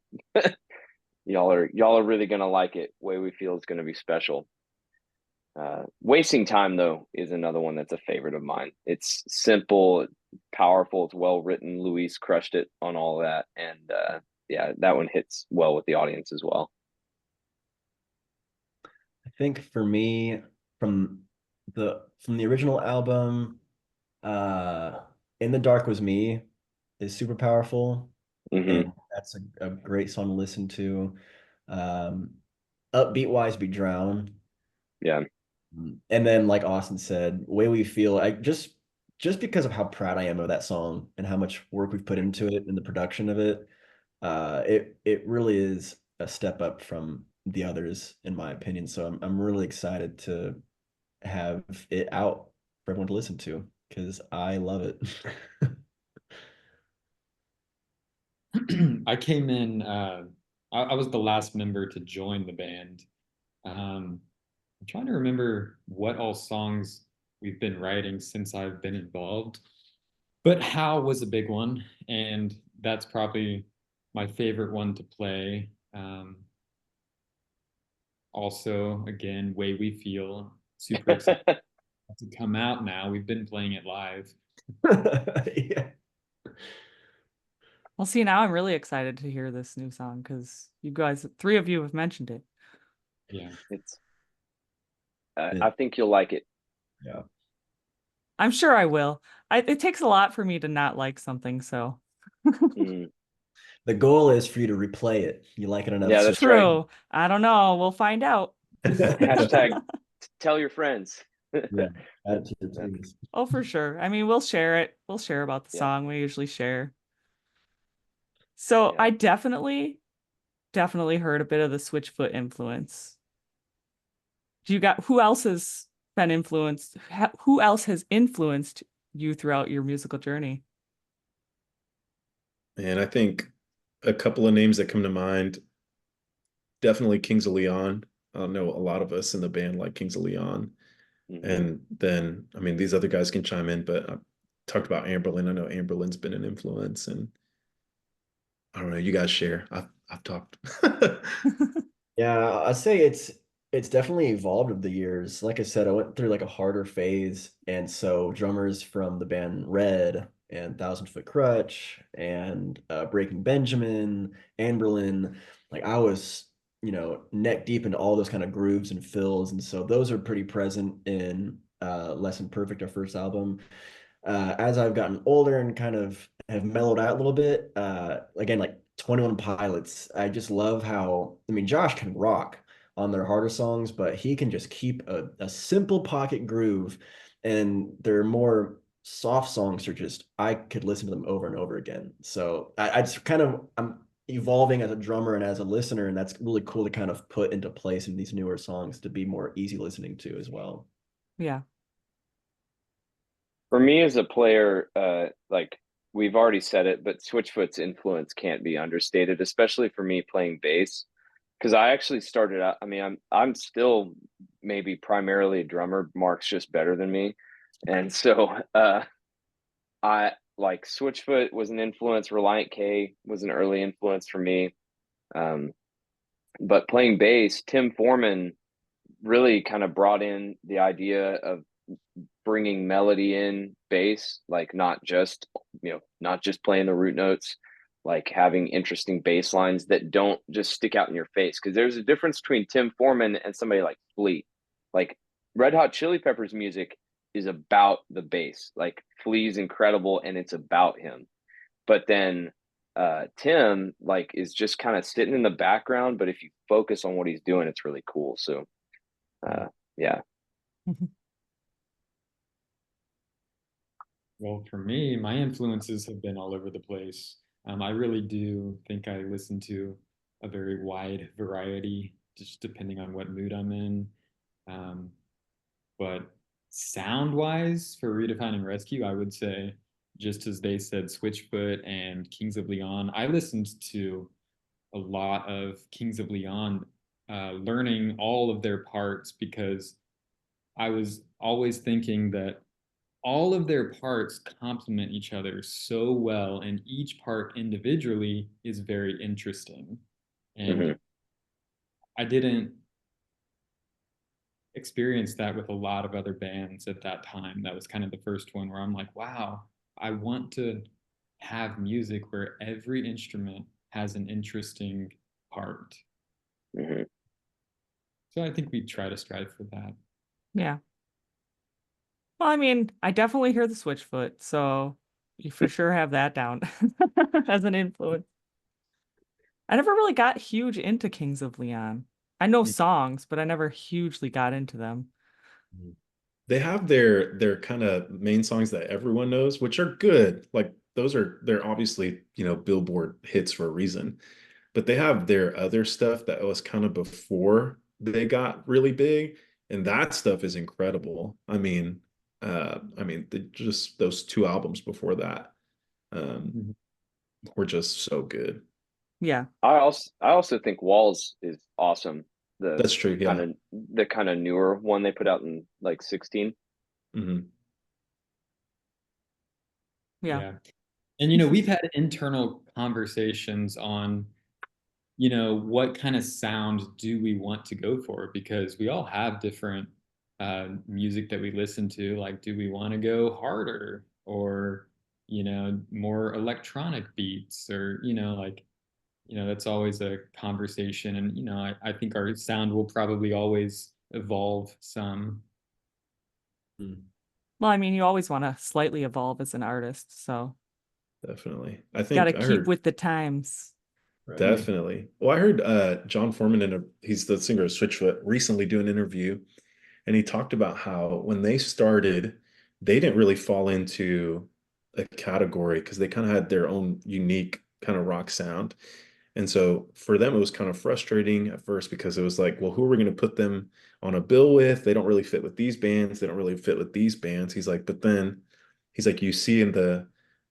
Y'all are really gonna like it. Way We Feel is gonna be special. Wasting Time though is another one that's a favorite of mine. It's simple, powerful, it's well written. Luis crushed it on all of that, and yeah, that one hits well with the audience as well. I think for me, from the original album, uh, In the Dark Was Me is super powerful, and Hmm. that's a great song to listen to. Um, Upbeat wise, be Drown. Yeah. And then, like Austin said, Way We Feel, I just because of how proud I am of that song and how much work we've put into it and the production of it, it really is a step up from the others, in my opinion. So I'm really excited to have it out for everyone to listen to because I love it. I came in, I was the last member to join the band. I'm trying to remember what all songs we've been writing since I've been involved. But How was a big one, and that's probably my favorite one to play. Also, again, Way We Feel, super excited to come out now. We've been playing it live. Yeah. Well, see, now I'm really excited to hear this new song because you guys, three of you have mentioned it. Yeah. It's I think you'll like it. Yeah. I'm sure I will. It takes a lot for me to not like something, so. Mm. The goal is for you to replay it. You like it enough. Yeah, So that's right. True. I don't know. We'll find out. Hashtag tell your friends. yeah, add it to your Yeah. playlist. Oh, for sure. I mean, we'll share it. We'll share about the Yeah. song. We usually share. So Yeah. I definitely heard a bit of the Switchfoot influence. Do you got who else has been influenced? Who else has influenced you throughout your musical journey? And I think a couple of names that come to mind, definitely Kings of Leon. I know a lot of us in the band like Kings of Leon. Mhm. And then, I mean, these other guys can chime in, but I talked about Amberlin. I know Amberlin's been an influence, and I don't know, you guys share. I've talked. Yeah, I'd say it's definitely evolved over the years. Like I said, I went through like a harder phase, and so drummers from the band Red and Thousand Foot Crutch and Breaking Benjamin, Anberlin, like I was, neck deep into all those kind of grooves and fills, and so those are pretty present in Less Than Perfect, our first album. As I've gotten older and kind of have mellowed out a little bit, again, like 21 Pilots, I just love how, I mean, Josh can rock on their harder songs, but he can just keep a simple pocket groove. And their more soft songs are just, I could listen to them over and over again. So I just kind of, I'm evolving as a drummer and as a listener, and that's really cool to kind of put into place in these newer songs to be more easy listening to as well. Yeah. For me as a player, like we've already said it, but Switchfoot's influence can't be understated, especially for me playing bass. Because I actually started out, I mean, I'm still maybe primarily a drummer. Mark's just better than me. And so I like Switchfoot was an influence, Reliant K was an early influence for me. Um, but playing bass, Tim Foreman really kind of brought in the idea of bringing melody in bass, like not just playing the root notes, like having interesting bass lines that don't just stick out in your face. Because there's a difference between Tim Foreman and somebody like Flea. Like Red Hot Chili Peppers music is about the bass. Like Flea's incredible and it's about him. But then Tim like is just kind of sitting in the background, but if you focus on what he's doing, it's really cool. So yeah. Well, for me, my influences have been all over the place. I really do think I listen to a very wide variety, just depending on what mood I'm in. Um, but sound wise, for Redefining Rescue, I would say, just as they said, Switchfoot and Kings of Leon, I listened to a lot of Kings of Leon, learning all of their parts because I was always thinking that all of their parts complement each other so well, and each part individually is very interesting. And Mm-hmm. I didn't experience that with a lot of other bands at that time. That was kind of the first one where I'm like, wow, I want to have music where every instrument has an interesting part. Mm-hmm. So I think we try to strive for that. Yeah. Well, I mean, I definitely hear the Switchfoot, so you for sure have that down as an influence. I never really got huge into Kings of Leon. I know songs, but I never hugely got into them. They have their kind of main songs that everyone knows, which are good. Like they're obviously, Billboard hits for a reason. But they have their other stuff that was kind of before they got really big, and that stuff is incredible. Just those two albums before that Mhm. were just so good. Yeah. I also think Walls is awesome. That's true. Yeah. The kind of newer one they put out in like 16. Hmm. Yeah. Yeah. And we've had internal conversations on, what kind of sound do we want to go for? Because we all have different music that we listen to. Like, do we want to go harder or, more electronic beats or, that's always a conversation. And, I think our sound will probably always evolve some. Well, I mean, you always want to slightly evolve as an artist, so Definitely. I got to think I keep heard with the times. Right. definitely. Well, I heard John Foreman he's the singer of Switchfoot, recently do an interview, and he talked about how when they started, they didn't really fall into a category because they kind of had their own unique kind of rock sound. And so for them, it was kind of frustrating at first because it was like, well, who are we going to put them on a bill with? They don't really fit with these bands. They don't really fit with these bands. He's like, but then he's like, you see in the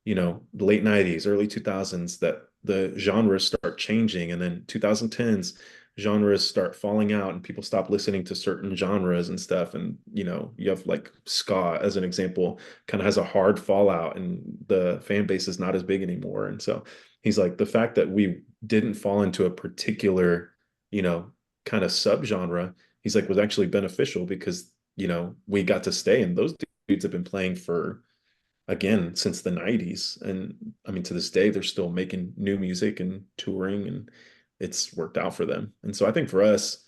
late 90s, early 2000s that the genres start changing. And then 2010s, genres start falling out and people stop listening to certain genres and stuff. And, you have like ska as an example, kind of has a hard fallout and the fan base is not as big anymore. And so he's like, the fact that we didn't fall into a particular, kind of subgenre, he's like, was actually beneficial because, we got to stay and those dudes have been playing for, again, since the 90s. And I mean, to this day, they're still making new music and touring and it's worked out for them. And so I think for us,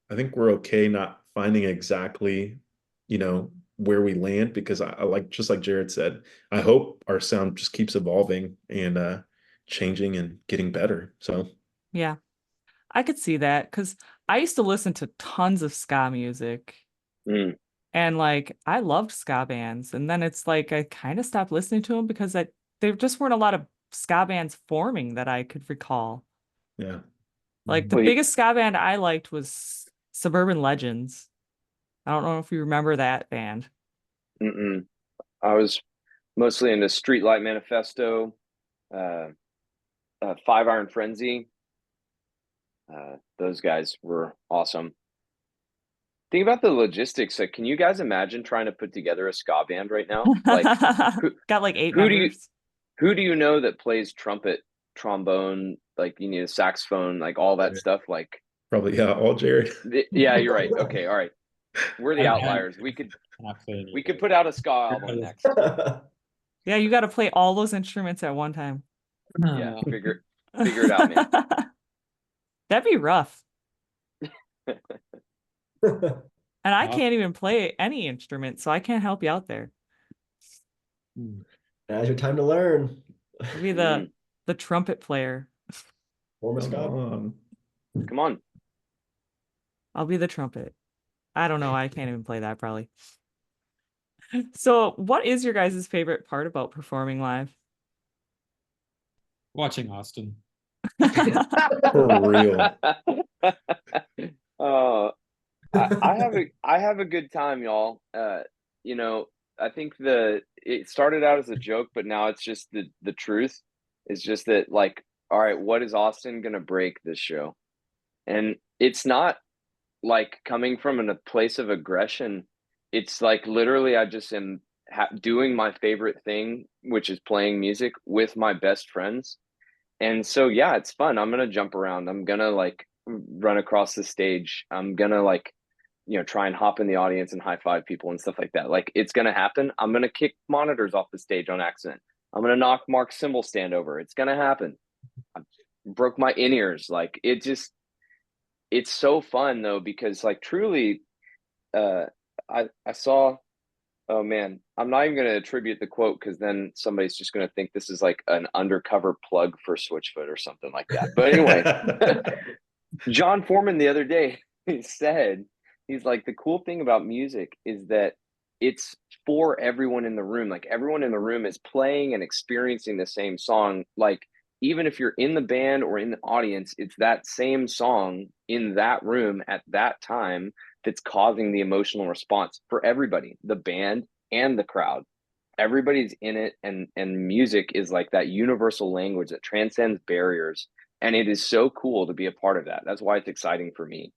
I think we're okay not finding exactly, where we land because I like, just like Jared said, I hope our sound just keeps evolving and changing and getting better. So Yeah, I could see that because I used to listen to tons of ska music Mm. and like I loved ska bands. And then it's like I kind of stopped listening to them because there just weren't a lot of ska bands forming that I could recall. yeah. Like the Well, biggest ska band I liked was Suburban Legends. I don't know if you remember that band. mm-mm. I was mostly into Streetlight Manifesto, uh, 5 Iron Frenzy. Those guys were awesome. Think about the logistics. Like, can you guys imagine trying to put together a ska band right now? Like, who Got like 8 who do you members. who do you know that plays trumpet, trombone, like you need a saxophone, like all that stuff? Like, Probably, yeah, all Jared. yeah, you're right. Okay, all right. We're the I outliers. We cannot play any we of could those. put out a ska album next. Yeah, you got to play all those instruments at one time. Yeah, figure it out, man. That'd be rough. And I Wow. can't even play any instrument, so I can't help you out there. Now's your time to learn. I'll be Mm, the trumpet player. Form a Come ska. on. come on. I'll be the trumpet. I don't know. I can't even play that probably. So, what is your guys' favorite part about performing live? Watching Austin. For real. uh, I have a good time, y'all. You know, I think it started out as a joke, but now it's just the truth. It's just that like, all right, what is Austin gonna break this show? And it's not like coming from a place of aggression. It's like literally I just am doing my favorite thing, which is playing music with my best friends. And so yeah, it's fun. I'm gonna jump around. I'm gonna like run across the stage. I'm gonna like try and hop in the audience and high five people and stuff like that. Like it's gonna happen. I'm gonna kick monitors off the stage on accident. I'm gonna knock Mark's cymbal stand over. It's gonna happen. I broke my in-ears. Like it's so fun though because like truly, uh, I saw. Oh man, I'm not even gonna attribute the quote because then somebody's just gonna think this is like an undercover plug for Switchfoot or something like that. But anyway, John Foreman the other day he said he's like the cool thing about music is that it's for everyone in the room. Like everyone in the room is playing and experiencing the same song. Like even if you're in the band or in the audience, it's that same song in that room at that time that's causing the emotional response for everybody, the band and the crowd. Everybody's in it and music is like that universal language that transcends barriers and it is so cool to be a part of that. That's why it's exciting for me.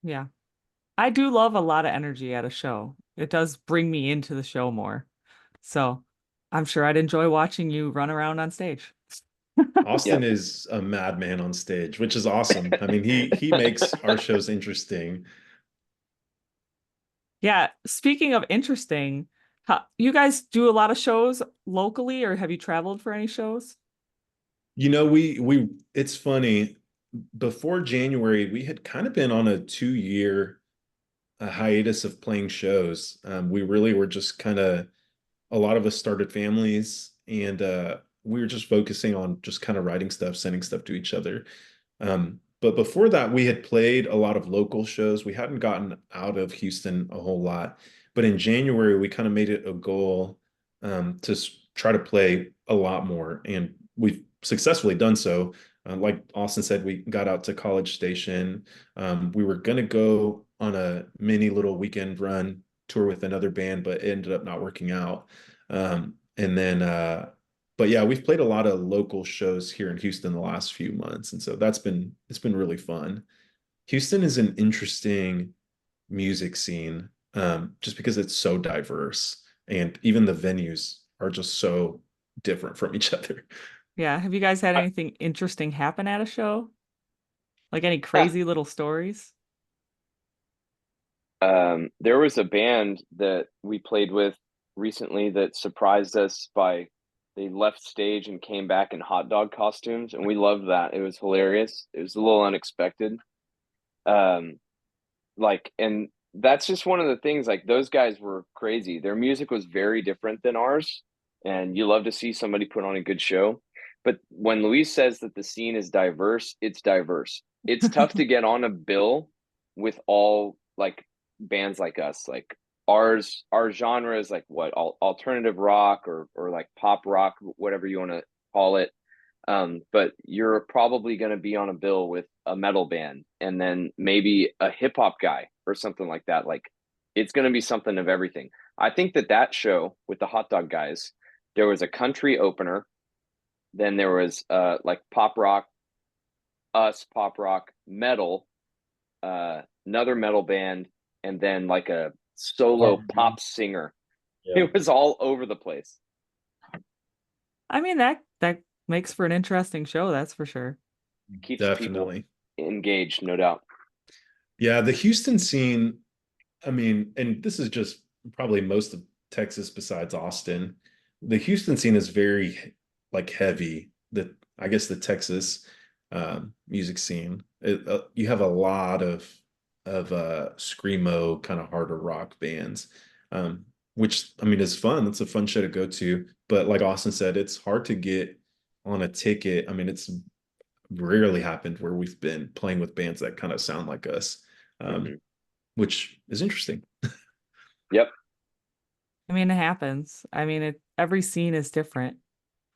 Yeah. I do love a lot of energy at a show. It does bring me into the show more. So I'm sure I'd enjoy watching you run around on stage. Austin Yep. is a madman on stage, which is awesome. I mean, he makes our shows interesting. Yeah. Speaking of interesting, you guys do a lot of shows locally, or have you traveled for any shows? You know, we it's funny. Before January, we had kind of been on a 2 year hiatus of playing shows. We really were just kind of a lot of us started families and we were just focusing on just kind of writing stuff, sending stuff to each other. But before that, we had played a lot of local shows. We hadn't gotten out of Houston a whole lot. But in January, we kind of made it a goal to try to play a lot more. And we've successfully done so. Like Austin said, we got out to College Station. We were going to go on a mini little weekend run tour with another band, but it ended up not working out. And then but yeah, we've played a lot of local shows here in Houston the last few months, and so it's been really fun. Houston is an interesting music scene, just because it's so diverse, and even the venues are just so different from each other. Yeah. Have you guys had anything interesting happen at a show? Like any Yeah. crazy little stories? There was a band that we played with recently that surprised us by they left stage and came back in hot dog costumes, and we loved that. It was hilarious. It was a little unexpected. Um, and that's just one of the things. Like those guys were crazy. Their music was very different than ours, and you love to see somebody put on a good show. But when Luis says that the scene is diverse, it's diverse. It's tough to get on a bill with all like bands like us. Like our genre is like what alternative rock or like pop rock, whatever you want to call it. But you're probably going to be on a bill with a metal band and then maybe a hip hop guy or something like that. Like it's going to be something of everything. I think that show with the hot dog guys, there was a country opener, then there was like pop rock, us pop rock, metal, another metal band, and then like a solo R&B. pop singer. Yeah. It was all over the place. I mean, that makes for an interesting show, that's for sure. Keeps people Definitely. engaged, no doubt. Yeah, the Houston scene, I mean, and this is just probably most of Texas besides Austin. The Houston scene is very like heavy. The I guess the Texas music scene. You have a lot of screamo kind of harder rock bands, which I mean is fun. It's a fun show to go to. But like Austin said, it's hard to get on a ticket. I mean, it's rarely happened where we've been playing with bands that kind of sound like us, Mm-hmm. which is interesting Yep. I mean, it happens. I mean, every scene is different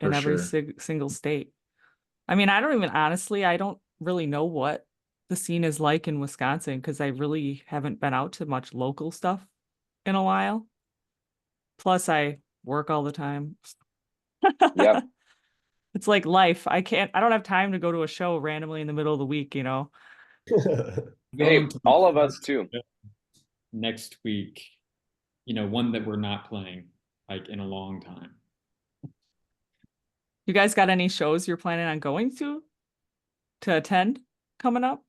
for in every sure. single state. I mean, I don't even honestly, I don't really know what the scene is like in Wisconsin because I really haven't been out to much local stuff in a while. Plus, I work all the time. Yep. It's like life. I don't have time to go to a show randomly in the middle of the week, you know? Hey, Going to the all of us park too. next week, you know, one that we're not playing like in a long time. You guys got any shows you're planning on going to attend coming up?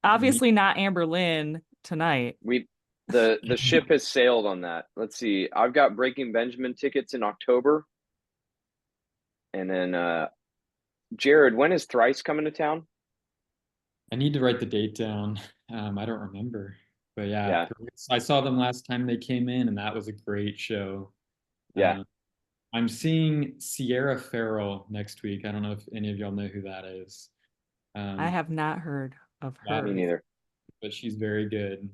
We Obviously not Amber Lynn tonight. We the ship has sailed on that. Let's see. I've got Breaking Benjamin tickets in October. And then Jared, when is Thrice coming to town? I need to write the date down. I don't remember, but yeah, Yeah. I saw them last time they came in, and that was a great show. Yeah. I'm seeing Sierra Farrell next week. I don't know if any of y'all know who that is. I Um, have not heard of yeah, Me her. neither. but she's very good.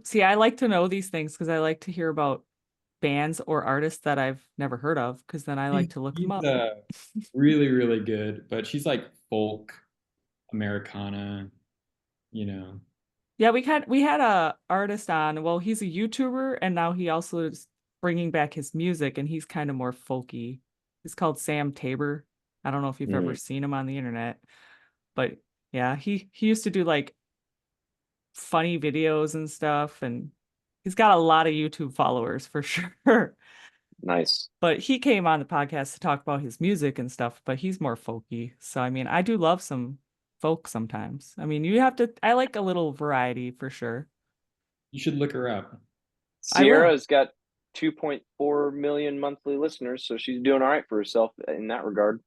See, I like to know these things because I like to hear about bands or artists that I've never heard of because then I like to look them She's up. really, really good, but she's like folk Americana, you know. Yeah, we had a artist on. Well, he's a YouTuber and now he also is bringing back his music and he's kind of more folky. He's called Sam Tabor. I don't know if you've ever Mm. seen him on the internet, but yeah, he used to do like funny videos and stuff, and he's got a lot of YouTube followers for sure. Nice. But he came on the podcast to talk about his music and stuff, but he's more folky. So I mean, I do love some folk sometimes. I mean, I like a little variety for sure. You should look her up. I will. Sierra's got 2.4 million monthly listeners, so she's doing all right for herself in that regard.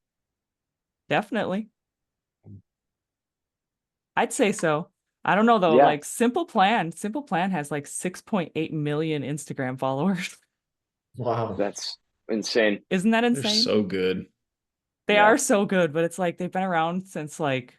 Definitely. I'd say so. I don't know though, Yeah. like Simple Plan has like 6.8 million Instagram followers. Wow. That's insane. Isn't that They're insane? so good. They Yeah. are so good, but it's like they've been around since like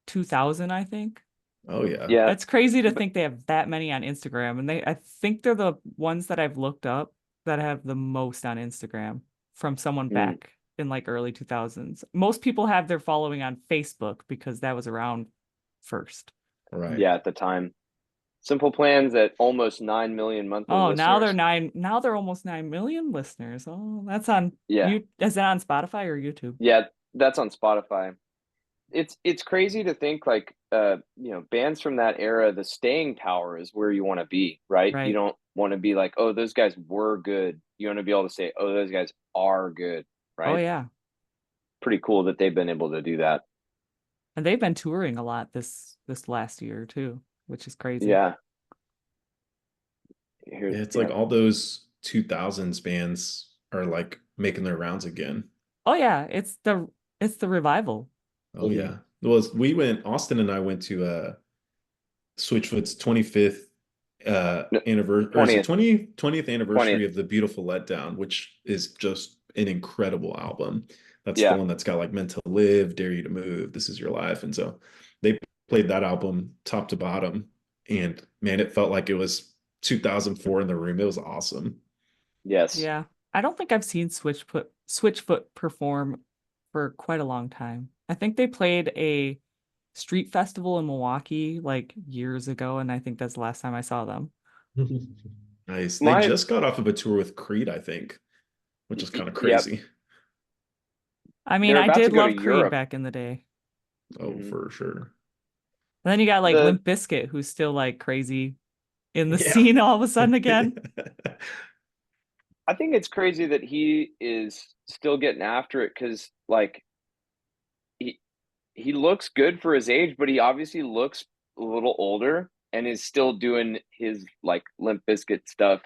2000, I think. Oh yeah. Yeah. That's crazy to but- think they have that many on Instagram. And I think they're the ones that I've looked up that have the most on Instagram from someone back in like early 2000s. Most people have their following on Facebook because that was around first. Right. Yeah, at the time. Simple Plans at almost 9 million monthly Oh, listeners. now they're almost 9 million listeners. Oh, that's on Yeah. Is that on Spotify or YouTube? Yeah, that's on Spotify. It's crazy to think like bands from that era, the staying power is where you want to be, right? Right. You don't want to be like, oh, those guys were good. You want to be able to say, oh, those guys are good, right? Oh yeah. Pretty cool that they've been able to do that. And they've been touring a lot this last year too, which is crazy. Yeah. Yeah, it's like all those 2000s bands are like making their rounds again. Oh yeah, it's the revival. Oh yeah. Well, Austin and I went to Switchfoot's 25th anniversary, or is it 20th anniversary 20th. of The Beautiful Letdown, which is just an incredible album. That's Yeah. the one that's got like Meant to Live, Dare You to Move, This Is Your Life. And so they played that album top to bottom. And man, it felt like it was 2004 in the room. It was awesome. Yes. Yeah. I don't think I've seen Switchfoot perform for quite a long time. I think they played a street festival in Milwaukee like years ago, and I think that's the last time I saw them. Nice. My- They just got off of a tour with Creed, I think, which is kind of Yep. crazy. I mean, They're I about to did go to love Creed Europe. back in the day. Oh, Mhm. for sure. And then you got like The- Limp Bizkit, who's still like crazy in the Yeah. scene all of a sudden again. I think it's crazy that he is still getting after it because, like, he looks good for his age, but he obviously looks a little older and is still doing his like Limp Bizkit stuff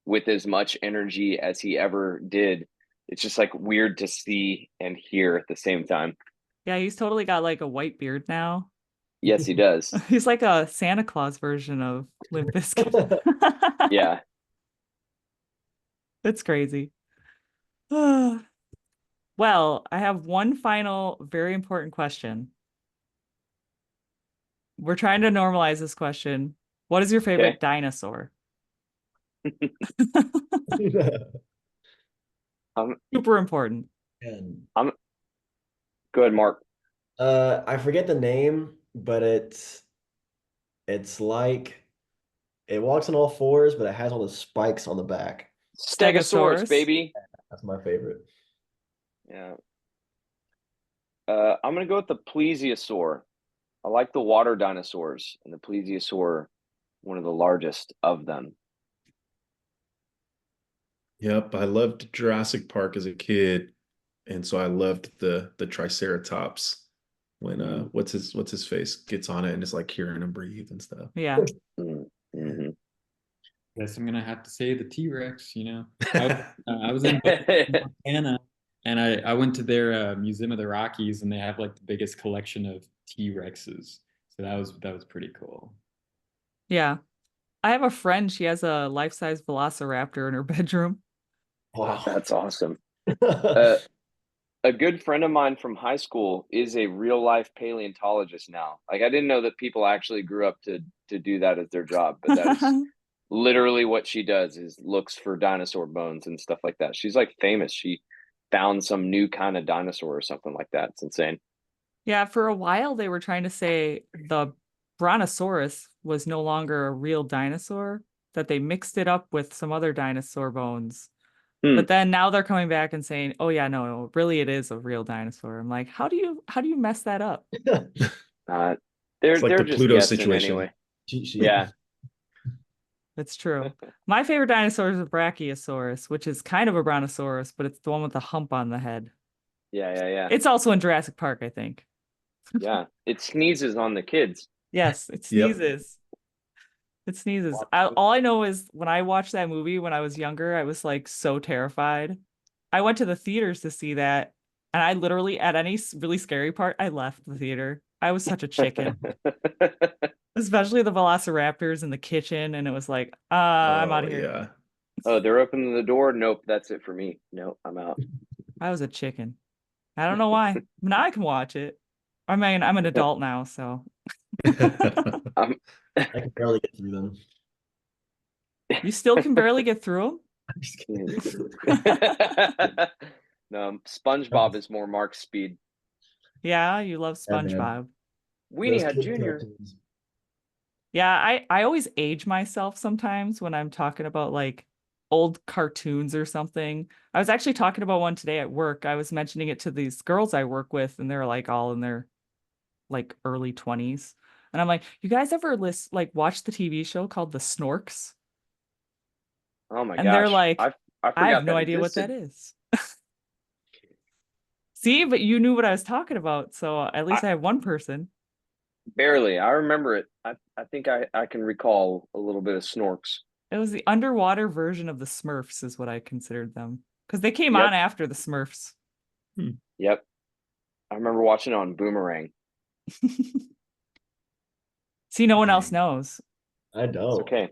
with as much energy as he ever did. It's just like weird to see and hear at the same time. Yeah, he's totally got like a white beard now. Yes, he does. He's like a Santa Claus version of Limp Bizkit. Yeah. It's crazy. Well, I have one final very important question. We're trying to normalize this question. What is your favorite Okay. dinosaur? Um, Super important. And Go ahead, Mark. I forget the name, but it's like it walks on all fours, but it has all the spikes on the back. Stegosaurus, baby. That's my favorite. Yeah. I'm gonna go with the plesiosaur. I like the water dinosaurs, and the plesiosaur, one of the largest of them. Yep, I loved Jurassic Park as a kid, and so I loved the Triceratops when what's his face gets on it and it's like hearing him breathe and stuff. Yeah. Mm-hmm. Guess I'm gonna have to say the T-Rex. I was in Montana, and I went to their Museum of the Rockies, and they have like the biggest collection of T-Rexes. So that was pretty cool. Yeah. I have a friend, she has a life-size velociraptor in her bedroom. Wow. That's awesome. A good friend of mine from high school is a real life paleontologist now. Like I didn't know that people actually grew up to do that as their job, but that is literally what she does is looks for dinosaur bones and stuff like that. She's like famous. She found some new kind of dinosaur or something like that. It's insane. Yeah, for a while they were trying to say the Brontosaurus was no longer a real dinosaur, that they mixed it up with some other dinosaur bones. But then now they're coming back and saying, "Oh yeah, no, really it is a real dinosaur." I'm like, "How do you mess that up?" They're It's like they're the just Pluto guessing situation. anyway. Cheat sheet. Yeah. That's true. My favorite dinosaur is a Brachiosaurus, which is kind of a brontosaurus, but it's the one with the hump on the head. Yeah. It's also in Jurassic Park, I think. Yeah. It sneezes on the kids. Yes, it Yep. sneezes. It sneezes. All I know is when I watched that movie when I was younger, I was like so terrified. I went to the theaters to see that, and I literally, at any really scary part, I left the theater. I was such a chicken, especially the velociraptors in the kitchen, and it was like, I'm out Oh of here. yeah. Oh, they're opening the door. Nope, that's it for me. Nope, I'm out. I was a chicken. I don't know why. Now I can watch it. I mean, I'm an adult now, so I'm I can barely get through them. you still can barely get through I'm just kidding. them. No, SpongeBob is more Mark's speed. Yeah, you love Yeah, man. SpongeBob. Weenie Those had kid Junior. cartoons. Yeah, I always age myself sometimes when I'm talking about like old cartoons or something. I was actually talking about one today at work. I was mentioning it to these girls I work with, and they're like all in their like early 20s. And I'm like, you guys ever watch the TV show called The Snorks? Oh my And they're gosh, like, I I have forgot no that idea what that existed. is. See, but you knew what I was talking about, so at least I have one person. Barely, I remember it. I think I can recall a little bit of Snorks. It was the underwater version of the Smurfs, is what I considered them. Because they came on Yep, after the Smurfs. yep. I remember watching it on Boomerang. See, no one else Dang. knows. I It's don't. okay.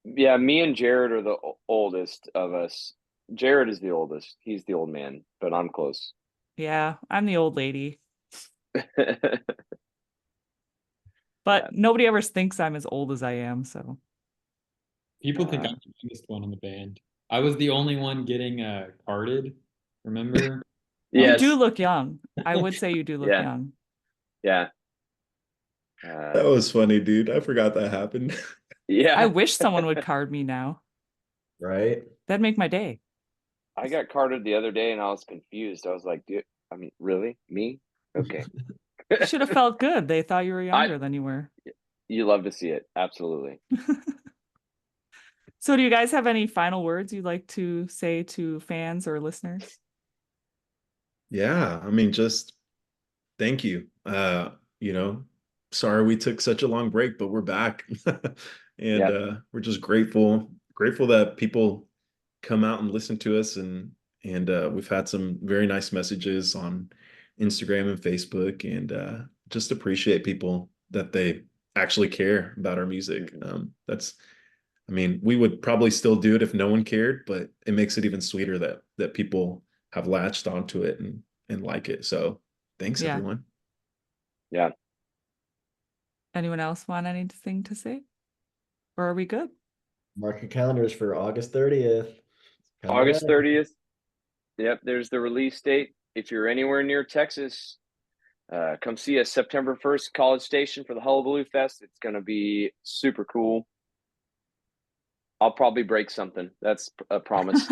Yeah, me and Jared are the oldest of us. Jared is the oldest. He's the old man, but I'm close. Yeah, I'm the old lady. Yeah. But nobody ever thinks I'm as old as I am, so People think I'm the youngest one in the band. I was the only one getting carded. Remember? you do Yes. look young. I would say you do look Yeah. young. Yeah. That was funny, dude. I forgot that happened. I Yeah. wish someone would card me now. Right? That'd make my day. I got carded the other day and I was confused. I was like, dude, I mean, really? Me? Okay. You should have felt good. They thought you were I younger than you were. You love to see it. Absolutely. So do you guys have any final words you'd like to say to fans or listeners? Yeah, I mean, just thank you. You know, sorry we took such a long break, but we're back. And Yeah. we're just grateful that people come out and listen to us, and we've had some very nice messages on Instagram and Facebook, and just appreciate people that they actually care about our music. That's I mean, we would probably still do it if no one cared, but it makes it even sweeter that people have latched onto it and like it. So thanks Yeah. everyone. Yeah. Anyone else want anything to say? Or are we good? Mark your calendars for August 30th. Coming August up. 30th. Yep. There's the release date. If you're anywhere near Texas, come see us September 1st, College Station for the Hullabaloo Fest. It's going to be super cool. I'll probably break something. That's a promise.